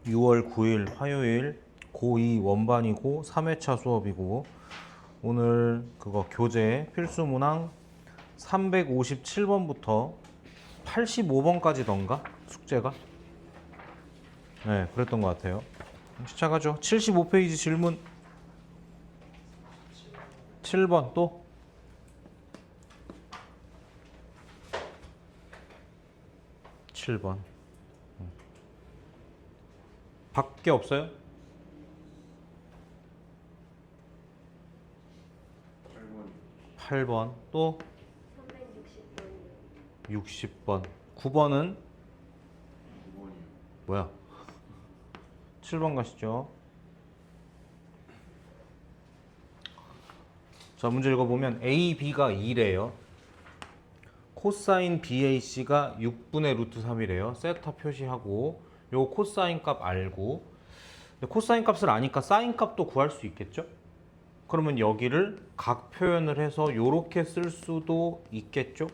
6월 9일 화요일 고2 원반이고 3회차 수업이고 오늘 그거 교재 필수 문항 357번부터 85번까지던가 숙제가? 네, 그랬던 것 같아요. 시작하죠. 75페이지 질문 7번 또? 칠 번 밖에 없어요? 8번 또? 360번이요. 60번 9번은? 뭐야? 7번 가시죠. 자, 문제 읽어보면 A, B가 2래요. 코사인 BAC가 6분의 루트 3이래요. 세타 표시하고 요 코사인 값 알고, 근데 코사인 값을 아니까 사인 값도 구할 수 있겠죠? 그러면 여기를 각 표현을 해서 요렇게 쓸 수도 있겠죠?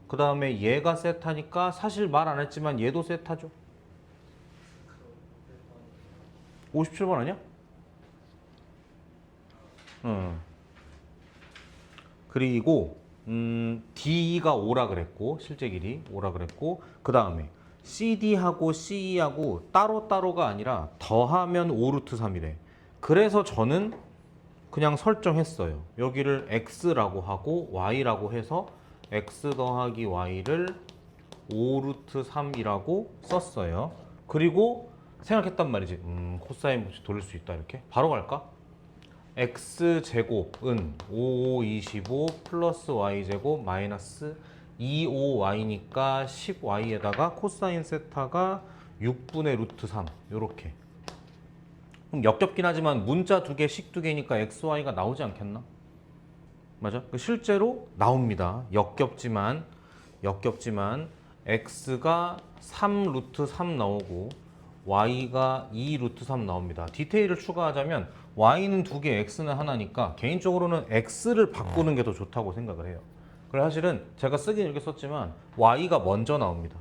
그 다음에 얘가 세타니까 사실 말 안 했지만 얘도 세타죠? 57번 아니야? 그리고 D가 5라 그랬고 실제 길이 5라 그랬고 그 다음에 CD하고 CE하고 따로따로가 아니라 더하면 5루트 3이래. 그래서 저는 그냥 설정했어요. 여기를 X라고 하고 Y라고 해서 X 더하기 Y를 5루트 3이라고 썼어요. 그리고 생각했단 말이지. 코사인 법칙 돌릴 수 있다 이렇게. 바로 갈까? x제곱은 5525 플러스 y제곱 마이너스 25y니까 10y에다가 코사인 세타가 6분의 루트 3 요렇게. 그럼 역겹긴 하지만 문자 두 개, 식 두 개니까 xy가 나오지 않겠나? 맞아? 실제로 나옵니다. 역겹지만 x가 3 루트 3 나오고 y가 2 루트 3 나옵니다. 디테일을 추가하자면 y는 두 개, x는 하나니까 개인적으로는 x를 바꾸는 게 더 좋다고 생각을 해요. 그래서 사실은 제가 쓰긴 이렇게 썼지만 y가 먼저 나옵니다.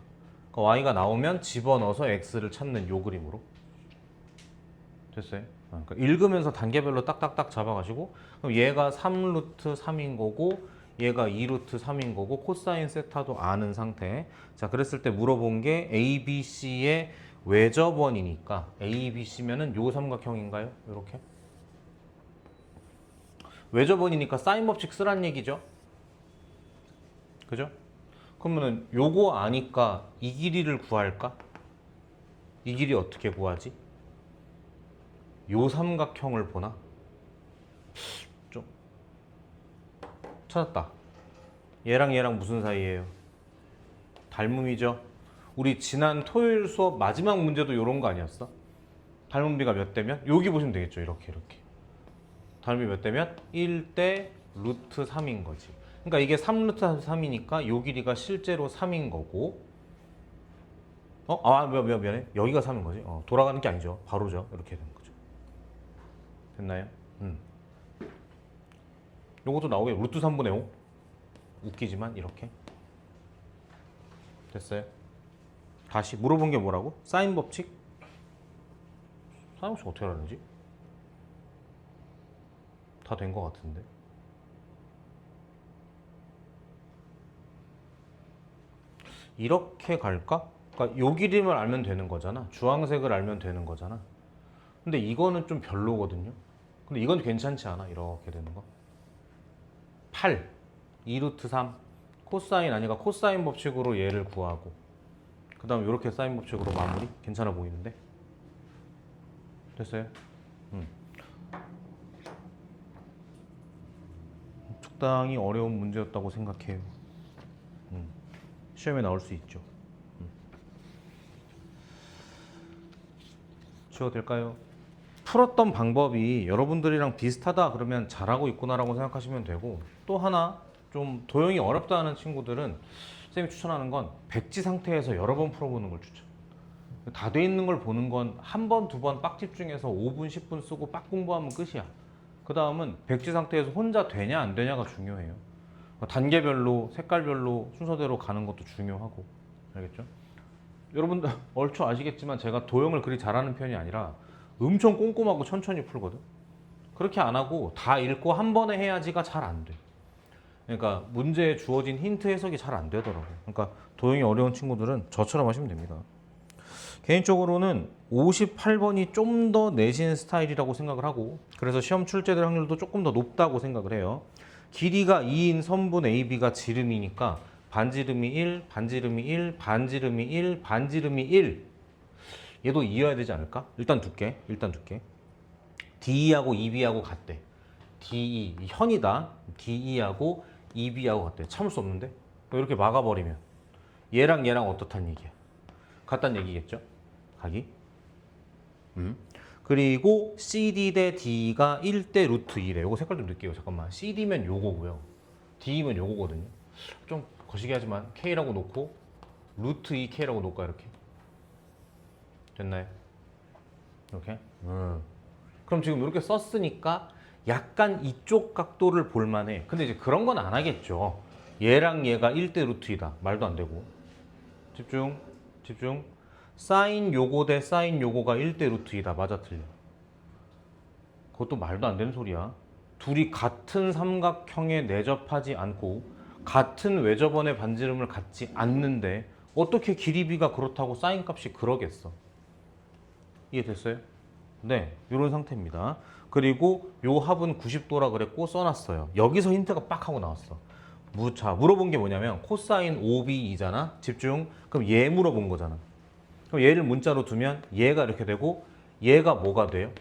그러니까 y가 나오면 집어넣어서 x를 찾는 요 그림으로 됐어요. 그러니까 읽으면서 단계별로 딱딱딱 잡아가시고 그럼 얘가 3 루트 3인 거고 얘가 2 루트 3인 거고 코사인 세타도 아는 상태. 자, 그랬을 때 물어본 게 A, B, C의 외접원이니까 A, B, C면은 요 삼각형인가요? 이렇게 외접원이니까 사인 법칙 쓰란 얘기죠. 그죠? 그러면은 요거 아니까 이 길이를 구할까? 이 길이 어떻게 구하지? 요 삼각형을 보나? 좀 찾았다. 얘랑 얘랑 무슨 사이예요? 닮음이죠. 우리 지난 토요일 수업 마지막 문제도 이런 거 아니었어? 닮음비가 몇 대면? 여기 보시면 되겠죠. 이렇게 닮음비 몇 대면? 1대 루트 3인 거지. 그러니까 이게 3 루트 3이니까 요 길이가 실제로 3인 거고 미안해. 여기가 3인 거지. 돌아가는 게 아니죠. 바로죠. 이렇게 되는 거죠. 됐나요? 요것도 나오게 루트 3분의 5 웃기지만 이렇게 됐어요. 다시 물어본 게 뭐라고? 사인 법칙? 사인 법칙 어떻게 하는지? 다 된 것 같은데. 이렇게 갈까? 그러니까 요 길이만 알면 되는 거잖아. 주황색을 알면 되는 거잖아. 근데 이거는 좀 별로거든요. 근데 이건 괜찮지 않아? 이렇게 되는 거. 8, 2루트 3 코사인 아니가 코사인 법칙으로 얘를 구하고 그 다음 이렇게 사인 법칙으로 마무리. 괜찮아 보이는데? 됐어요? 적당히 어려운 문제였다고 생각해요. 시험에 나올 수 있죠. 지워도 될까요? 풀었던 방법이 여러분들이랑 비슷하다 그러면 잘하고 있구나라고 생각하시면 되고, 또 하나 좀 도형이 어렵다 하는 친구들은 선생님이 추천하는 건 백지 상태에서 여러 번 풀어보는 걸 추천. 다 돼 있는 걸 보는 건 한 번, 두 번 빡 집중해서 5분, 10분 쓰고 빡 공부하면 끝이야. 그 다음은 백지 상태에서 혼자 되냐 안 되냐가 중요해요. 단계별로, 색깔별로 순서대로 가는 것도 중요하고. 알겠죠? 여러분들 얼추 아시겠지만 제가 도형을 그리 잘하는 편이 아니라 엄청 꼼꼼하고 천천히 풀거든. 그렇게 안 하고 다 읽고 한 번에 해야지가 잘 안 돼. 그러니까 문제에 주어진 힌트 해석이 잘 안 되더라고. 그러니까 도형이 어려운 친구들은 저처럼 하시면 됩니다. 개인적으로는 58번이 좀 더 내신 스타일이라고 생각을 하고, 그래서 시험 출제될 확률도 조금 더 높다고 생각을 해요. 길이가 2인 선분 AB가 지름이니까 반지름이 1, 반지름이 1, 반지름이 1, 반지름이 1. 얘도 이어야 되지 않을까? 일단 둘게. DE하고 EB하고 같대. DE, 현이다. DE하고 EB하고 같대. 참을 수 없는데? 이렇게 막아버리면 얘랑 얘랑 어떻단 얘기야? 같단 얘기겠죠? 각이. 그리고 CD 대 D가 1대 루트 2래. 요거 색깔 좀 넣을게요. 잠깐만. CD면 요거고요. D면 요거거든요. 좀 거시기 하지만 K라고 놓고 루트 2K라고 놓을까 이렇게. 됐나요? 이렇게. 그럼 지금 이렇게 썼으니까 약간 이쪽 각도를 볼만해. 근데 이제 그런 건 안 하겠죠. 얘랑 얘가 1대 루트 2다. 말도 안 되고. 집중. 사인 요거 대 사인 요거가 1대 루트 2다. 맞아 틀려? 그것도 말도 안 되는 소리야. 둘이 같은 삼각형에 내접하지 않고 같은 외접원의 반지름을 갖지 않는데 어떻게 길이비가 그렇다고 사인 값이 그러겠어? 이해됐어요? 네, 이런 상태입니다. 그리고 요 합은 90도라 그랬고 써놨어요. 여기서 힌트가 빡 하고 나왔어. 자, 물어본 게 뭐냐면 코사인 5b이잖아. 집중. 그럼 얘 물어본 거잖아. 그럼 얘를 문자로 두면 얘가 이렇게 되고 얘가 뭐가 돼요?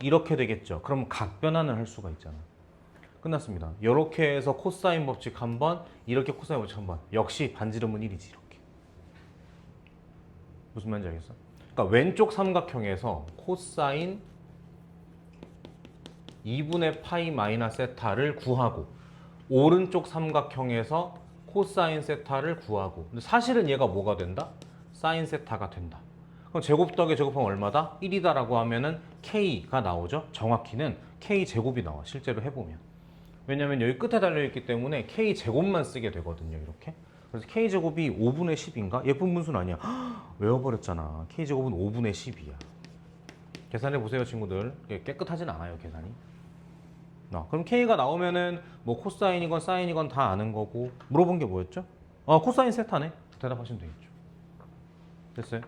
이렇게 되겠죠. 그럼 각 변환을 할 수가 있잖아. 끝났습니다. 이렇게 해서 코사인 법칙 한 번, 이렇게 코사인 법칙 한 번. 역시 반지름은 1이지 이렇게. 무슨 말인지 알겠어? 그러니까 왼쪽 삼각형에서 코사인 2분의 파이 마이너스 세타를 구하고 오른쪽 삼각형에서 코사인 세타를 구하고, 근데 사실은 얘가 뭐가 된다? 사인 세타가 된다. 그럼 제곱 더하기 제곱하면 얼마다? 1이다라고 하면은 K가 나오죠. 정확히는 K 제곱이 나와. 실제로 해보면. 왜냐면 여기 끝에 달려있기 때문에 K 제곱만 쓰게 되거든요. 이렇게. 그래서 K 제곱이 5분의 10인가? 예쁜 분수는 아니야. 외워버렸잖아. K 제곱은 5분의 10이야. 계산해 보세요, 친구들. 깨끗하진 않아요, 계산이. 그럼 K가 나오면은 뭐 코사인이건 사인이건 다 아는 거고. 물어본 게 뭐였죠? 코사인 세타네. 대답하시면 되겠죠. 됐어요?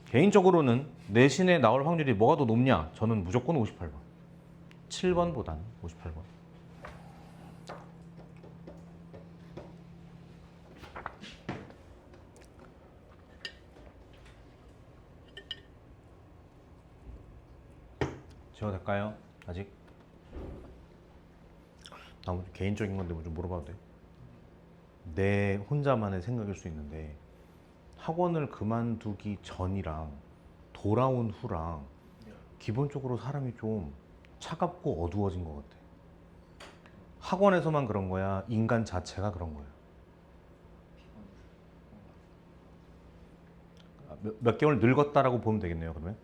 개인적으로는 내신에 나올 확률이 뭐가 더 높냐? 저는 무조건 58번. 7번보다는 58번. 지워도 될까요? 아직? 나 개인적인 건데 뭐 좀 물어봐도 돼? 내 혼자만의 생각일 수 있는데 학원을 그만두기 전이랑 돌아온 후랑 기본적으로 사람이 좀 차갑고 어두워진 것 같아. 학원에서만 그런 거야? 인간 자체가 그런 거야? 몇 개월 늙었다라고 보면 되겠네요, 그러면?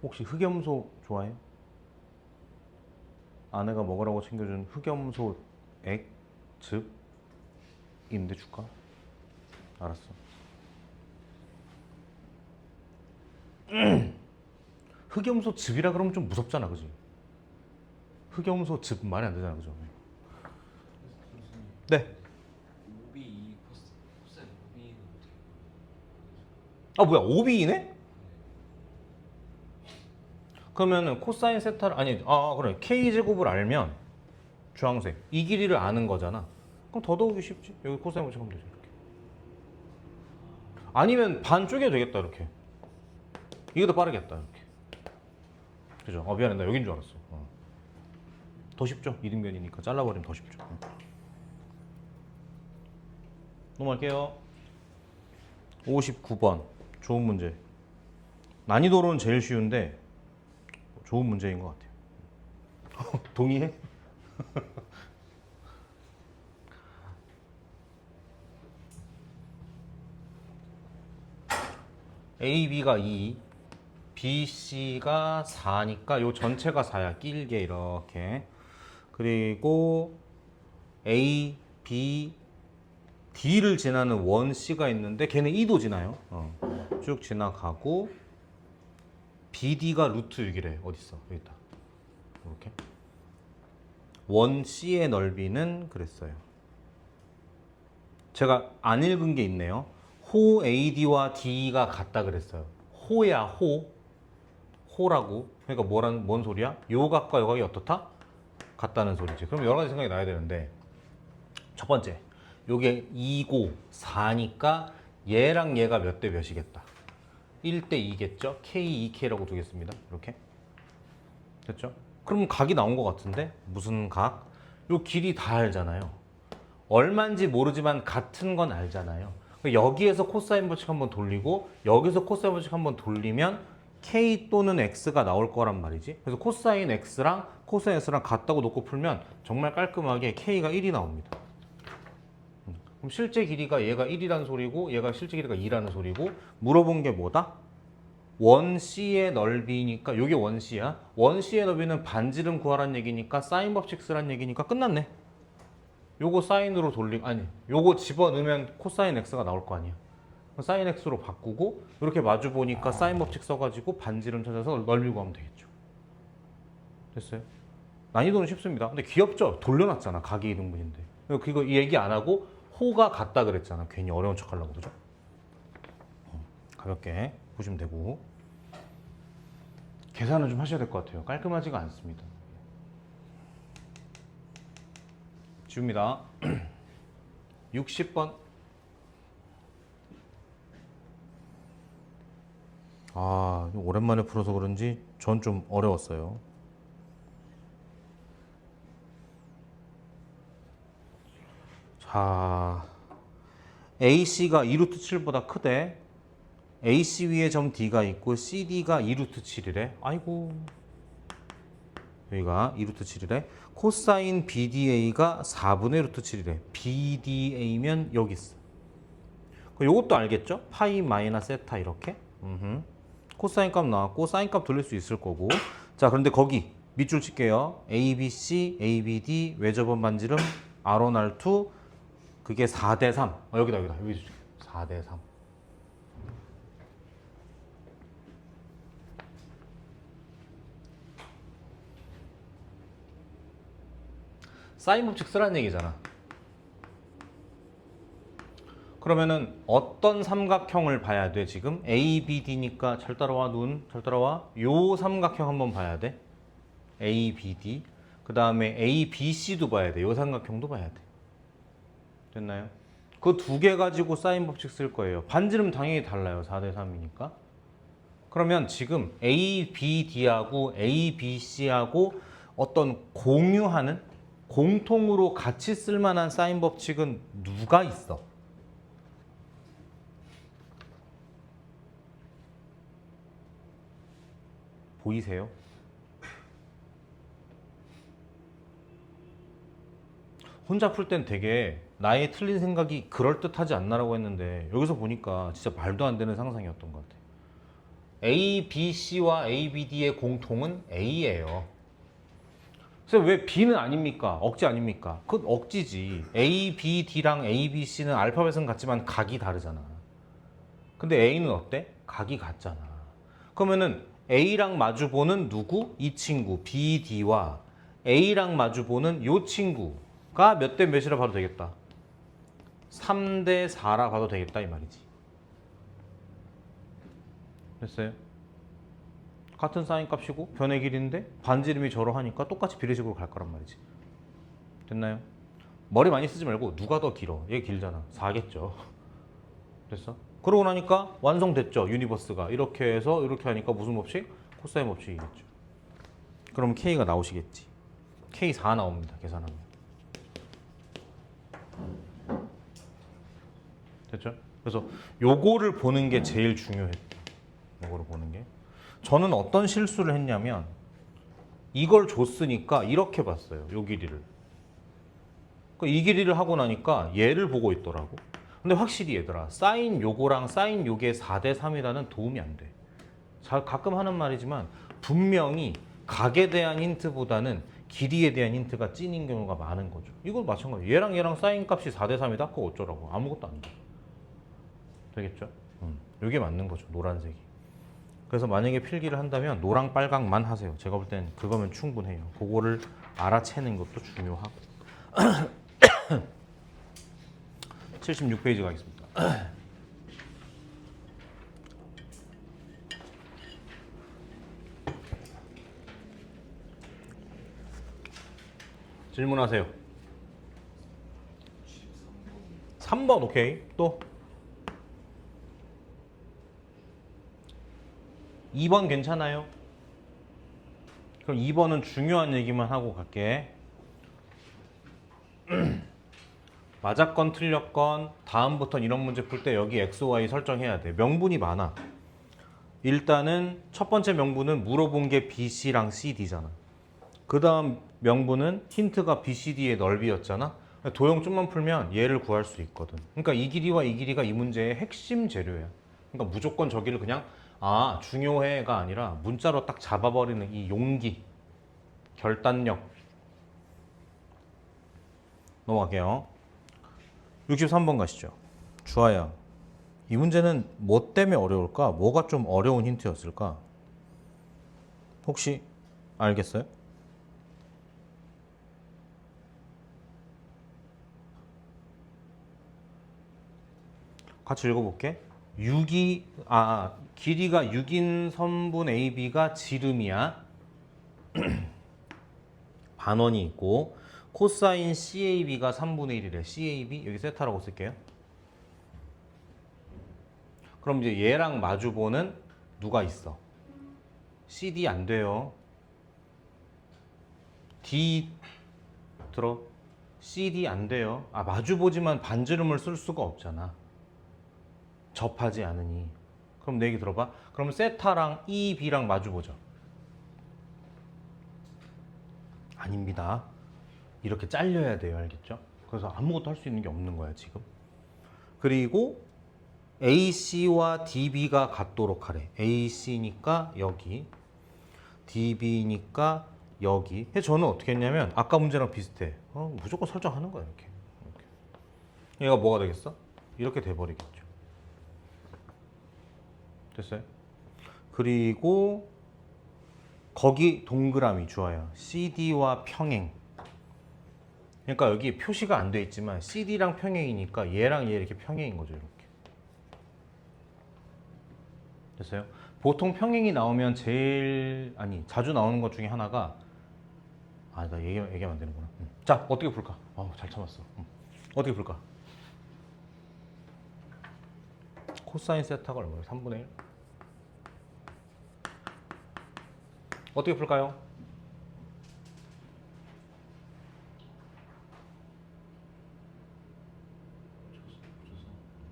혹시 흑염소 좋아해요? 아내가 먹으라고 챙겨준 흑염소 액? 즙? 있는데 줄까? 알았어. 흑염소 즙이라 그러면 좀 무섭잖아, 그지? 흑염소 즙 말이 안 되잖아, 그죠? 네. 오비 코사인 오비는 뭐야, 5B이네? 그러면 코사인 세타를 그래. K제곱을 알면 주황색 이 길이를 아는 거잖아. 그럼 더더욱이 쉽지. 여기 코사인 법칙 하면 되지 이렇게. 아니면 반 쪼개도 되겠다 이렇게. 이게 더 빠르겠다 이렇게. 그죠? 미안해, 나 여긴 줄 알았어. 더 쉽죠? 이등변이니까 잘라버리면 더 쉽죠. 넘어갈게요. 59번 좋은 문제. 난이도로는 제일 쉬운데 좋은 문제인 것 같아요. 동의해? A, B가 2, B, C가 4니까 요 전체가 4야. 길게 이렇게. 그리고 A, B, D를 지나는 원 C가 있는데 걔는 E도 지나요. 쭉 지나가고 BD가 루트 6이래. 어딨어? 여기 있다. 이렇게. 원 C의 넓이는 그랬어요. 제가 안 읽은 게 있네요. 호 AD와 D가 같다 그랬어요. 호야 호. 호라고. 그러니까 뭔 소리야? 요 각과 요 각이 어떻다? 같다는 소리지. 그럼 여러 가지 생각이 나야 되는데 첫 번째, 요게 2고 4니까 얘랑 얘가 몇 대 몇이겠다. 1대 2겠죠? K, 2K라고 두겠습니다. 이렇게. 됐죠? 그럼 각이 나온 것 같은데? 무슨 각? 요 길이 다 알잖아요. 얼마인지 모르지만 같은 건 알잖아요. 여기에서 코사인 법칙 한번 돌리고 여기서 코사인 법칙 한번 돌리면 K 또는 X가 나올 거란 말이지. 그래서 코사인 X랑 코사인 X랑 같다고 놓고 풀면 정말 깔끔하게 K가 1이 나옵니다. 그럼 실제 길이가 얘가 1이라는 소리고 얘가 실제 길이가 2라는 소리고 물어본 게 뭐다? 원 C의 넓이니까 요게 원 C야. 원 C의 넓이는 반지름 구하란 얘기니까 사인 법칙 쓰란 얘기니까 끝났네. 요거 사인으로 아니 요거 집어넣으면 코사인 X가 나올 거 아니야. 사인 X로 바꾸고 이렇게 마주 보니까 사인 법칙 써가지고 반지름 찾아서 넓이 구하면 되겠죠. 됐어요? 난이도는 쉽습니다. 근데 귀엽죠? 돌려놨잖아. 각이 이등분인데. 그거 얘기 안 하고 호가 같다 그랬잖아. 괜히 어려운 척 하려고 그죠? 가볍게 보시면 되고 계산을 좀 하셔야 될 것 같아요. 깔끔하지가 않습니다. 지웁니다. 60번. 아, 오랜만에 풀어서 그런지 전 좀 어려웠어요. 자, AC가 2루트 7보다 크대. AC 위에 점 D가 있고 CD가 2루트 7이래. 아이고. 여기가 2루트 7이래. 코사인 BDA가 4분의 루트 7이래. BDA면 여기 있어. 요것도 알겠죠? 파이 마이너스 세타 이렇게. 코사인 값 나왔고 사인 값 돌릴 수 있을 거고. 자, 그런데 거기 밑줄 칠게요. ABC, ABD, 외접원 반지름, R1, R2 그게 4대 3. 여기다. 여기 4대 3. 사인 법칙 쓰라는 얘기잖아. 그러면은 어떤 삼각형을 봐야 돼 지금? ABD니까 잘 따라와 눈. 잘 따라와. 요 삼각형 한번 봐야 돼. ABD. 그 다음에 ABC도 봐야 돼. 요 삼각형도 봐야 돼. 됐나요? 그 두 개 가지고 사인 법칙 쓸 거예요. 반지름 당연히 달라요. 4대 3이니까. 그러면 지금 ABD하고 ABC하고 어떤 공유하는 공통으로 같이 쓸 만한 사인 법칙은 누가 있어? 보이세요? 혼자 풀 땐 되게 나의 틀린 생각이 그럴듯하지 않나라고 했는데 여기서 보니까 진짜 말도 안 되는 상상이었던 것 같아요. A, B, C와 A, B, D의 공통은 A예요. 그래서 왜 B는 아닙니까? 억지 아닙니까? 그건 억지지. A, B, D랑 A, B, C는 알파벳은 같지만 각이 다르잖아. 근데 A는 어때? 각이 같잖아. 그러면은 A랑 마주보는 누구? 이 친구 B, D와 A랑 마주보는 요 친구가 몇 대 몇이라 봐도 되겠다. 3대 4라 봐도 되겠다 이 말이지. 됐어요? 같은 사인 값이고 변의 길이인데 반지름이 저러하니까 똑같이 비례식으로 갈 거란 말이지. 됐나요? 머리 많이 쓰지 말고 누가 더 길어? 얘 길잖아. 4겠죠. 됐어? 그러고 나니까 완성됐죠. 유니버스가. 이렇게 해서 이렇게 하니까 무슨 법칙? 코사인 법칙이겠죠. 그럼 K가 나오시겠지. K 4 나옵니다. 계산하면. 됐죠? 그래서 요거를 보는 게 제일 중요했다. 요거를 보는 게. 저는 어떤 실수를 했냐면 이걸 줬으니까 이렇게 봤어요. 요 길이를. 이 길이를 하고 나니까 얘를 보고 있더라고. 근데 확실히 얘들아 사인 요거랑 사인 요게 4대 3이라는 도움이 안 돼. 가끔 하는 말이지만 분명히 각에 대한 힌트보다는 길이에 대한 힌트가 찐인 경우가 많은 거죠. 이건 마찬가지예요. 얘랑 사인 값이 4대 3이다? 그거 어쩌라고. 아무것도 안 돼. 되겠죠? 이게 맞는 거죠. 노란색이. 그래서 만약에 필기를 한다면 노랑 빨강만 하세요. 제가 볼 땐 그거면 충분해요. 그거를 알아채는 것도 중요하고. 76페이지 가겠습니다. 질문하세요. 3번 오케이. 또 2번 괜찮아요? 그럼 2번은 중요한 얘기만 하고 갈게. 맞았건 틀렸건 다음부터는 이런 문제 풀 때 여기 x, y 설정해야 돼. 명분이 많아. 일단은 첫 번째 명분은 물어본 게 B, C랑 C, D잖아. 그 다음 명분은 힌트가 B, C, D의 넓이였잖아. 도형 좀만 풀면 얘를 구할 수 있거든. 그러니까 이 길이와 이 길이가 이 문제의 핵심 재료야. 그러니까 무조건 저기를 그냥 중요해가 아니라 문자로 딱 잡아버리는 이 용기, 결단력. 넘어갈게요. 63번 가시죠. 주아야, 이 문제는 뭐 때문에 어려울까? 뭐가 좀 어려운 힌트였을까? 혹시 알겠어요? 같이 읽어볼게. 길이가 6인 선분 AB가 지름이야. 반원이 있고 코사인 CAB가 3분의 1이래. CAB 여기 세타라고 쓸게요. 그럼 이제 얘랑 마주보는 누가 있어? CD 안 돼요. D 들어. CD 안 돼요. 마주보지만 반지름을 쓸 수가 없잖아. 접하지 않으니. 그럼 내 얘기 들어봐. 그럼 세타랑 EB랑 마주보죠. 아닙니다. 이렇게 잘려야 돼요. 알겠죠? 그래서 아무것도 할 수 있는 게 없는 거야 지금. 그리고 AC와 DB가 같도록 하래. AC니까 여기, DB니까 여기. 저는 어떻게 했냐면 아까 문제랑 비슷해. 무조건 설정하는 거야 이렇게. 얘가 뭐가 되겠어? 이렇게 돼버리겠죠. 됐어요? 그리고 거기 동그라미 주어요. CD와 평행. 그러니까 여기 표시가 안 돼 있지만 CD랑 평행이니까 얘랑 얘 이렇게 평행인 거죠. 이렇게. 됐어요? 보통 평행이 나오면 자주 나오는 것 중에 하나가 나 얘기하면 안 되는구나. 자, 어떻게 풀까? 잘 참았어. 어떻게 풀까? 코사인 세타가 얼마예요? 3분의 1? 어떻게 풀까요?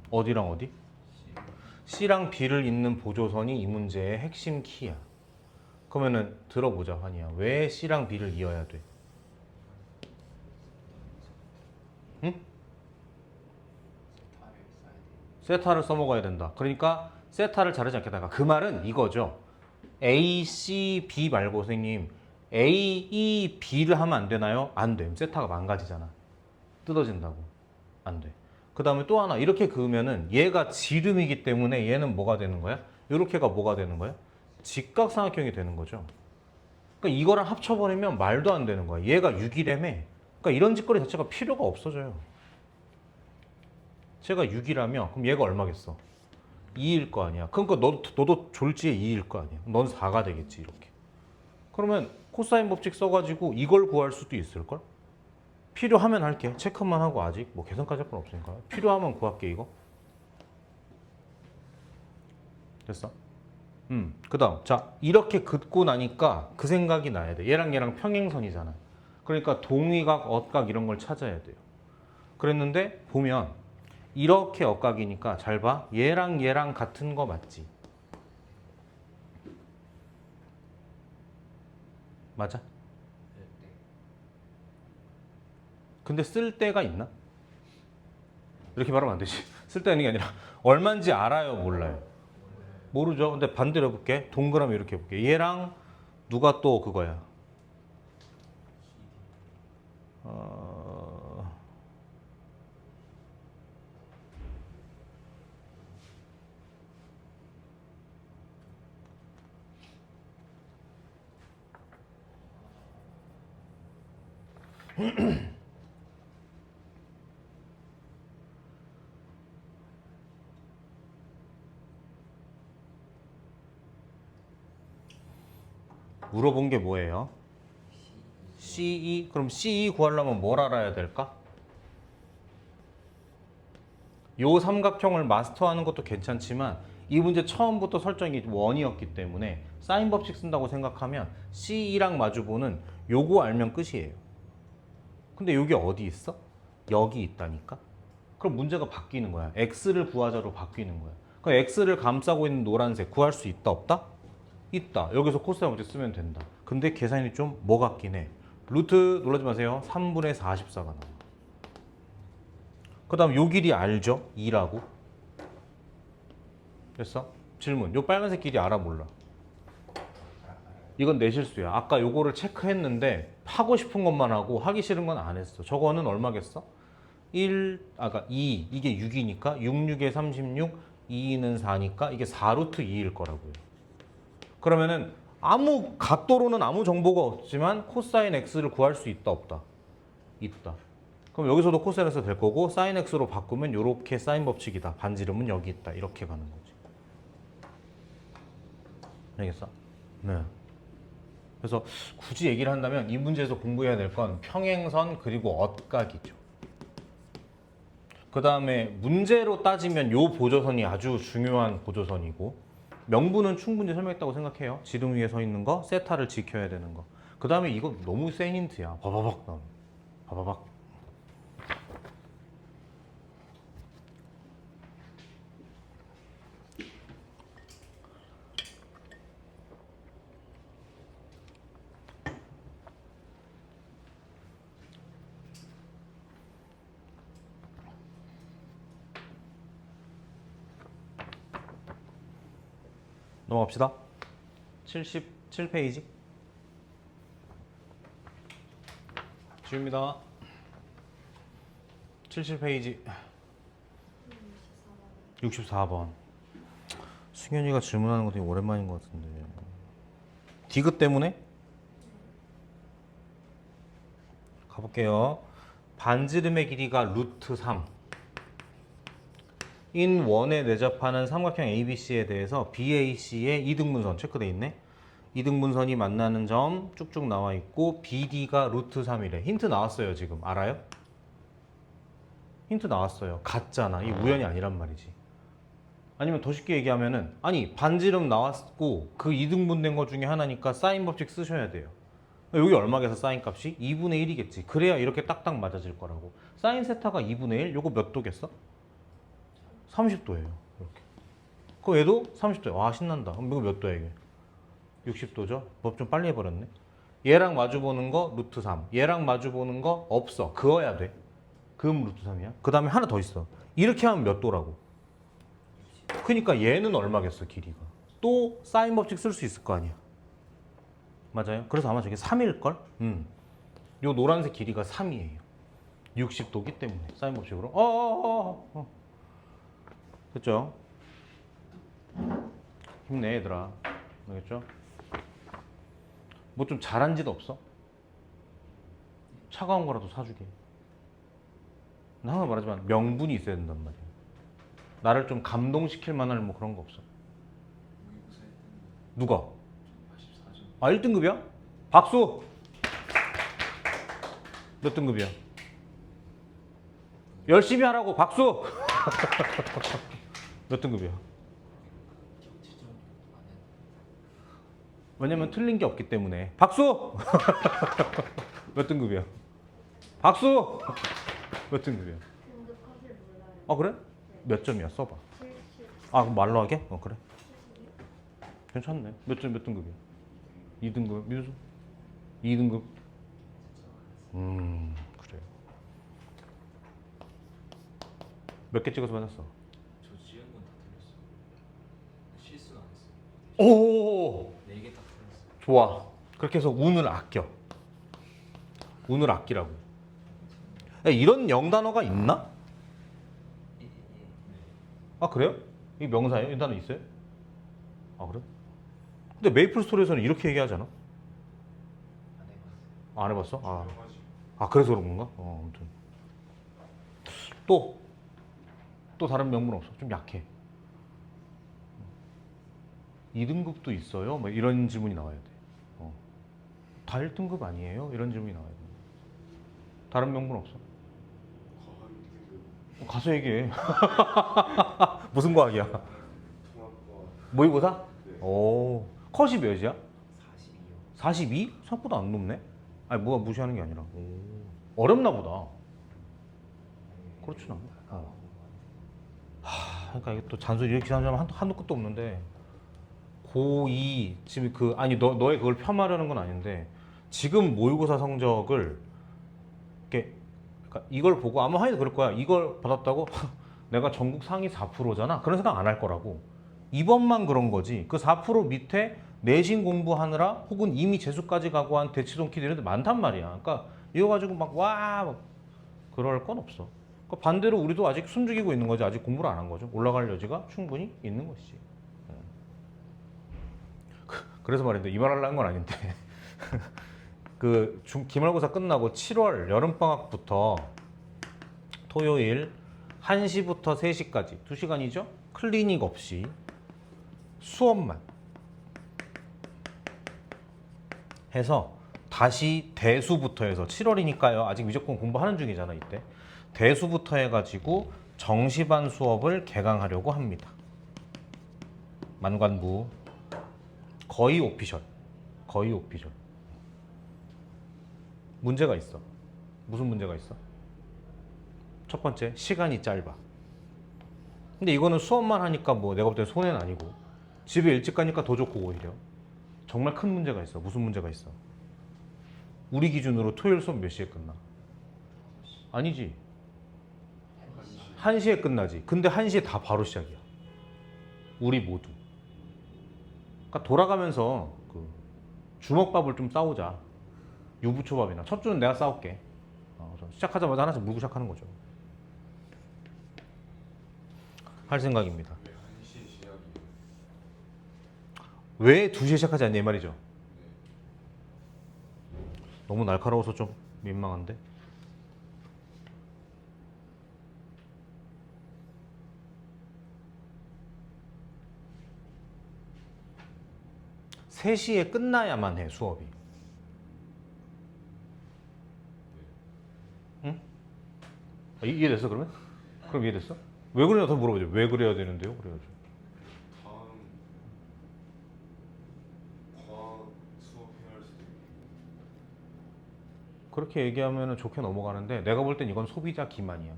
어디랑 어디? C랑 B를 잇는 보조선이 이 문제의 핵심 키야. 그러면은 들어보자, 환희야. 왜 C랑 B를 이어야 돼? 응? 세타를 써먹어야 된다. 그러니까 세타를 자르지 않겠다. 그 말은 이거죠. A, C, B 말고 선생님 A, E, B를 하면 안 되나요? 안 돼. 세타가 망가지잖아. 뜯어진다고. 안 돼. 그 다음에 또 하나 이렇게 그으면은 얘가 지름이기 때문에 얘는 뭐가 되는 거야? 이렇게가 뭐가 되는 거야? 직각삼각형이 되는 거죠. 그러니까 이거랑 합쳐버리면 말도 안 되는 거야. 얘가 6이라며. 그러니까 이런 짓거리 자체가 필요가 없어져요. 제가 6이라며 그럼 얘가 얼마겠어? 2일 거 아니야. 그러니까 너도 졸지에 2일 거 아니야. 넌 4가 되겠지 이렇게. 그러면 코사인 법칙 써가지고 이걸 구할 수도 있을걸? 필요하면 할게. 체크만 하고 아직 뭐 계산까지 할 건 없으니까. 필요하면 구할게 이거. 됐어? 그 다음 자 이렇게 긋고 나니까 그 생각이 나야 돼. 얘랑 평행선이잖아. 그러니까 동위각, 억각 이런 걸 찾아야 돼요. 그랬는데 보면 이렇게 억각이니까 잘 봐. 얘랑 같은 거 맞지? 맞아? 근데 쓸 데가 있나? 이렇게 말하면 안 되지. 쓸 데 있는 게 아니라 얼마인지 알아요, 몰라요? 모르죠. 근데 반대로 해볼게. 동그라미 이렇게 해볼게. 얘랑 누가 또 그거야? 어... 물어본 게 뭐예요? CE? 그럼 CE 구하려면 뭘 알아야 될까? 요 삼각형을 마스터하는 것도 괜찮지만 이 문제 처음부터 설정이 원이었기 때문에 사인 법칙 쓴다고 생각하면 CE랑 마주보는 요거 알면 끝이에요. 근데 여기 어디 있어? 여기 있다니까? 그럼 문제가 바뀌는 거야. X를 구하자로 바뀌는 거야. 그럼 X를 감싸고 있는 노란색 구할 수 있다 없다? 있다. 여기서 코사인 법칙 쓰면 된다. 근데 계산이 좀 뭐 같긴 해. 루트 놀라지 마세요. 3분의 44가 나와. 그 다음 요 길이 알죠? 2라고. 됐어? 질문. 요 빨간색 길이 알아 몰라? 이건 내 실수야. 아까 요거를 체크했는데 하고 싶은 것만 하고 하기 싫은 건 안 했어. 저거는 얼마겠어? 2, 이게 6이니까 6, 6에 36, 2는 4니까 이게 4루트 2일 거라고요. 그러면은 아무 각도로는 아무 정보가 없지만 코사인 x를 구할 수 있다 없다? 있다. 그럼 여기서도 코사인 x 될 거고 사인 x로 바꾸면 이렇게 사인 법칙이다. 반지름은 여기 있다. 이렇게 가는 거지. 알겠어? 네. 그래서 굳이 얘기를 한다면 이 문제에서 공부해야 될 건 평행선 그리고 엇각이죠. 그 다음에 문제로 따지면 요 보조선이 아주 중요한 보조선이고 명분은 충분히 설명했다고 생각해요. 지름 위에 서 있는 거, 세타를 지켜야 되는 거. 그 다음에 이거 너무 센 힌트야. 바바박 나오는. 바바박. 넘어갑시다. 77페이지. 지웁니다. 77페이지. 64번. 승현이가 질문하는 거 되게 오랜만인 것 같은데. 디귿 때문에? 가볼게요. 반지름의 길이가 루트 3. 인 원에 내접하는 삼각형 ABC에 대해서 BAC의 이등분선 체크돼 있네. 이등분선이 만나는 점 쭉쭉 나와 있고 BD가 루트 3이래. 힌트 나왔어요 지금. 알아요? 힌트 나왔어요. 같잖아. 이 우연이 아니란 말이지. 아니면 더 쉽게 얘기하면은 아니 반지름 나왔고 그 이등분된 것 중에 하나니까 사인 법칙 쓰셔야 돼요. 여기 얼마겠어 사인 값이? 2분의 1이겠지. 그래야 이렇게 딱딱 맞아질 거라고. 사인 세타가 2분의 1? 요거 몇 도겠어? 30도예요. 이렇게. 그 얘도 30도야. 와 신난다. 그럼 이거 몇 도야 이게? 60도죠? 법 좀 빨리 해버렸네. 얘랑 마주보는 거 루트 3. 얘랑 마주보는 거 없어. 그어야 돼. 그음 루트 3이야. 그 다음에 하나 더 있어. 이렇게 하면 몇 도라고? 그러니까 얘는 얼마겠어 길이가. 또 사인 법칙 쓸 수 있을 거 아니야. 맞아요? 그래서 아마 저게 3일걸? 요 노란색 길이가 3이에요. 60도기 때문에 사인 법칙으로. 됐죠? 힘내 얘들아. 알겠죠? 뭐 좀 잘한 짓 없어? 차가운 거라도 사주게. 나 항상 말하지만 명분이 있어야 된단 말이야. 나를 좀 감동시킬 만한 뭐 그런 거 없어? 모의고사 1등 누가? 84점. 아 1등급이야? 박수! 몇 등급이야? 열심히 하라고 박수! 몇 등급이야? 경치점 안 했는데. 왜냐면 틀린 게 없기 때문에 박수! 몇 등급이야? 박수! 몇 등급이야? 등급컷을 몰라요. 아 그래? 몇 점이야? 써봐. 70. 아 그럼 말로 하게? 그래. 괜찮네. 몇 등급이야? 2등급. 민수? 2등급. 그래. 몇 개 찍어서 받았어? 저 지은 건 다 틀렸어. 실수는 안 했어. 오! 4개 딱 틀렸어. 좋아. 그렇게 해서 운을 아껴. 운을 아끼라고. 이런 영단어가 있나? 네. 아 그래요? 이 명사예요? 이 단어 있어요? 아 그래? 근데 메이플 스토리에서는 이렇게 얘기하잖아. 안 해봤어요. 안 해봤어? 아 그래서 그런 건가? 아무튼 또 다른 명분 없어? 좀 약해. 2등급도 있어요? 뭐 이런 질문이 나와야 돼. 다 1등급 아니에요? 이런 질문이 나와야 돼. 다른 명분 없어? 가서 얘기해. 무슨 과학이야? 모의고사? 오, 컷이 몇이야? 42요. 42? 생각보다 안 높네? 아니 뭐가 무시하는 게 아니라 어렵나 보다. 그렇진 않아. 그러니까 이게 또 잔소리 이렇게 하자면 한도 끝도 없는데 고2 지금 그 아니 너의 그걸 폄하하려는 건 아닌데 지금 모의고사 성적을 이렇게 그러니까 이걸 보고 아마 하이도 그럴 거야. 이걸 받았다고 내가 전국 상위 4%잖아. 그런 생각 안 할 거라고. 이번만 그런 거지. 그 4% 밑에 내신 공부하느라 혹은 이미 재수까지 가고 한 대치동 키드 이런 데 많단 말이야. 그러니까 이거 가지고 막 그럴 건 없어. 그러니까 반대로 우리도 아직 숨죽이고 있는 거지. 아직 공부를 안 한 거죠. 올라갈 여지가 충분히 있는 것이지. 그래서 말인데 이 말 하려는 건 아닌데 그 기말고사 끝나고 7월 여름방학부터 토요일 1시부터 3시까지 2시간이죠? 클리닉 없이 수업만 해서 다시 대수부터 해서 7월이니까요. 아직 무조건 공부하는 중이잖아 이때. 대수부터 해가지고 정시반 수업을 개강하려고 합니다. 만관부 거의 오피셜. 문제가 있어. 무슨 문제가 있어? 첫 번째, 시간이 짧아. 근데 이거는 수업만 하니까 뭐 내가 볼 때 손해는 아니고 집에 일찍 가니까 더 좋고 오히려 정말 큰 문제가 있어. 무슨 문제가 있어? 우리 기준으로 토요일 수업 몇 시에 끝나? 아니지. 1시에 끝나지. 근데 1시에 다 바로 시작이야. 우리 모두. 그러니까 돌아가면서 그 주먹밥을 좀 싸우자. 유부초밥이나. 첫 주는 내가 싸울게. 시작하자마자 하나씩 물고 시작하는 거죠. 할 생각입니다. 왜 2시에 시작하지 않냐 이 말이죠. 너무 날카로워서 좀 민망한데. 세 시에 끝나야만 해 수업이. 응? 이해됐어 그러면? 그럼 이해됐어? 왜 그러냐 더 물어보죠. 왜 그래야 되는데요? 그래야죠. 다음 과학 수업해야 할 수도 있고. 그렇게 얘기하면 좋게 넘어가는데 내가 볼 땐 이건 소비자 기만이야.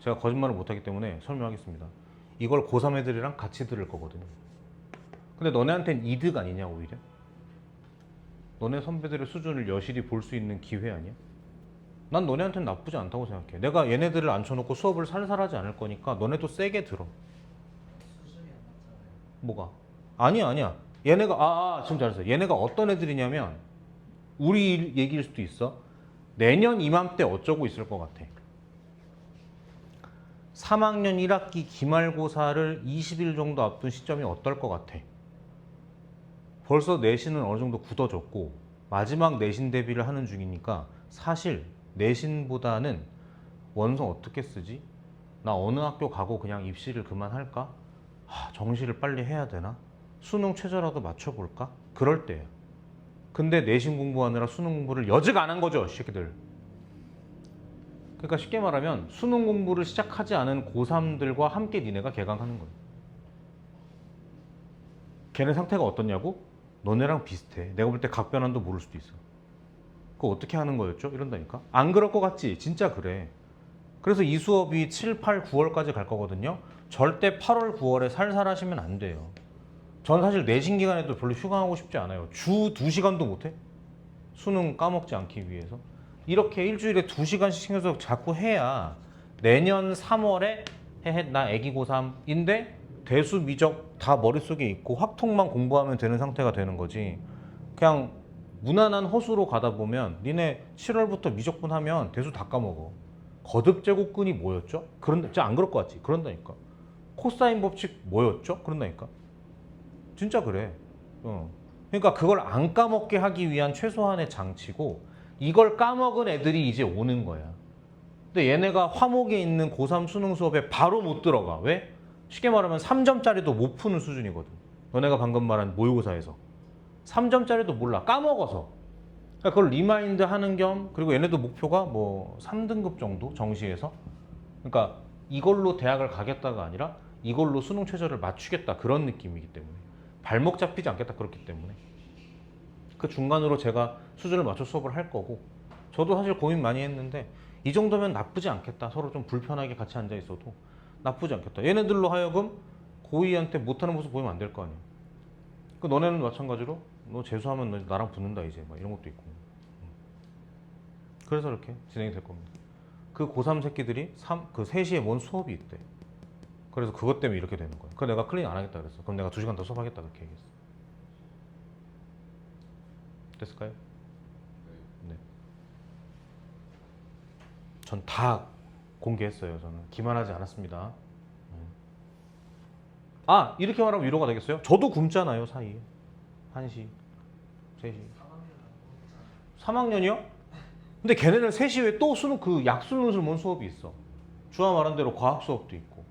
제가 거짓말을 못하기 때문에 설명하겠습니다. 이걸 고3 애들이랑 같이 들을 거거든요. 근데 너네한테는 이득 아니냐 오히려? 너네 선배들의 수준을 여실히 볼 수 있는 기회 아니야? 난 너네한테는 나쁘지 않다고 생각해. 내가 얘네들을 앉혀놓고 수업을 살살하지 않을 거니까 너네도 세게 들어. 수준이 안 맞잖아요. 뭐가? 아니야. 얘네가 지금 잘했어. 얘네가 어떤 애들이냐면 우리 얘기일 수도 있어. 내년 이맘때 어쩌고 있을 것 같아. 3학년 1학기 기말고사를 20일 정도 앞둔 시점이 어떨 것 같아? 벌써 내신은 어느 정도 굳어졌고 마지막 내신 대비를 하는 중이니까 사실 내신보다는 원서 어떻게 쓰지? 나 어느 학교 가고 그냥 입시를 그만할까? 정시를 빨리 해야 되나? 수능 최저라도 맞춰볼까? 그럴 때야. 근데 내신 공부하느라 수능 공부를 여직 안 한 거죠, 이 새끼들. 그러니까 쉽게 말하면 수능 공부를 시작하지 않은 고3들과 함께 니네가 개강하는 거야. 걔네 상태가 어떻냐고? 너네랑 비슷해. 내가 볼 때 각변환도 모를 수도 있어. 그거 어떻게 하는 거였죠? 이런다니까. 안 그럴 것 같지? 진짜 그래. 그래서 이 수업이 7, 8, 9월까지 갈 거거든요. 절대 8월, 9월에 살살 하시면 안 돼요. 전 사실 내신 기간에도 별로 휴강하고 싶지 않아요. 주 2시간도 못해? 수능 까먹지 않기 위해서. 이렇게 일주일에 2시간씩 챙겨서 자꾸 해야 내년 3월에 나 애기 고3인데 대수 미적 다 머릿속에 있고 확통만 공부하면 되는 상태가 되는 거지. 그냥 무난한 허수로 가다 보면 니네 7월부터 미적분하면 대수 다 까먹어. 거듭 제곱근이 뭐였죠? 그런다. 진짜 안 그럴 것 같지? 그런다니까. 코사인 법칙 뭐였죠? 그런다니까. 진짜 그래. 그러니까 그걸 안 까먹게 하기 위한 최소한의 장치고 이걸 까먹은 애들이 이제 오는 거야. 근데 얘네가 화목에 있는 고3 수능 수업에 바로 못 들어가. 왜? 쉽게 말하면 3점짜리도 못 푸는 수준이거든. 너네가 방금 말한 모의고사에서. 3점짜리도 몰라. 까먹어서. 그러니까 그걸 리마인드 하는 겸 그리고 얘네도 목표가 뭐 3등급 정도 정시에서. 그러니까 이걸로 대학을 가겠다가 아니라 이걸로 수능 최저를 맞추겠다 그런 느낌이기 때문에 발목 잡히지 않겠다 그렇기 때문에 그 중간으로 제가 수준을 맞춰 수업을 할 거고 저도 사실 고민 많이 했는데 이 정도면 나쁘지 않겠다. 서로 좀 불편하게 같이 앉아 있어도 나쁘지 않겠다. 얘네들로 하여금 고2한테 못하는 모습 보이면 안 될 거 아니야. 그 너네는 마찬가지로 너 재수하면 너 나랑 붙는다 이제 막 이런 것도 있고. 그래서 이렇게 진행이 될 겁니다. 그 고3 새끼들이 그 3시에 뭔 수업이 있대. 그래서 그것 때문에 이렇게 되는 거야. 그래서 내가 클린 안 하겠다 그랬어. 그럼 내가 2시간 더 수업하겠다 그렇게 얘기했어. 됐을까요? 네. 전 다 공개했어요. 저는 기만하지 않았습니다. 아 이렇게 말하면 위로가 되겠어요? 저도 굶잖아요 사이에 1시, 3시 3학년이요? 근데 걔네는 3시 후에 또 수능 그 약수능술 뭔 수업이 있어. 주아 말한 대로 과학 수업도 있고.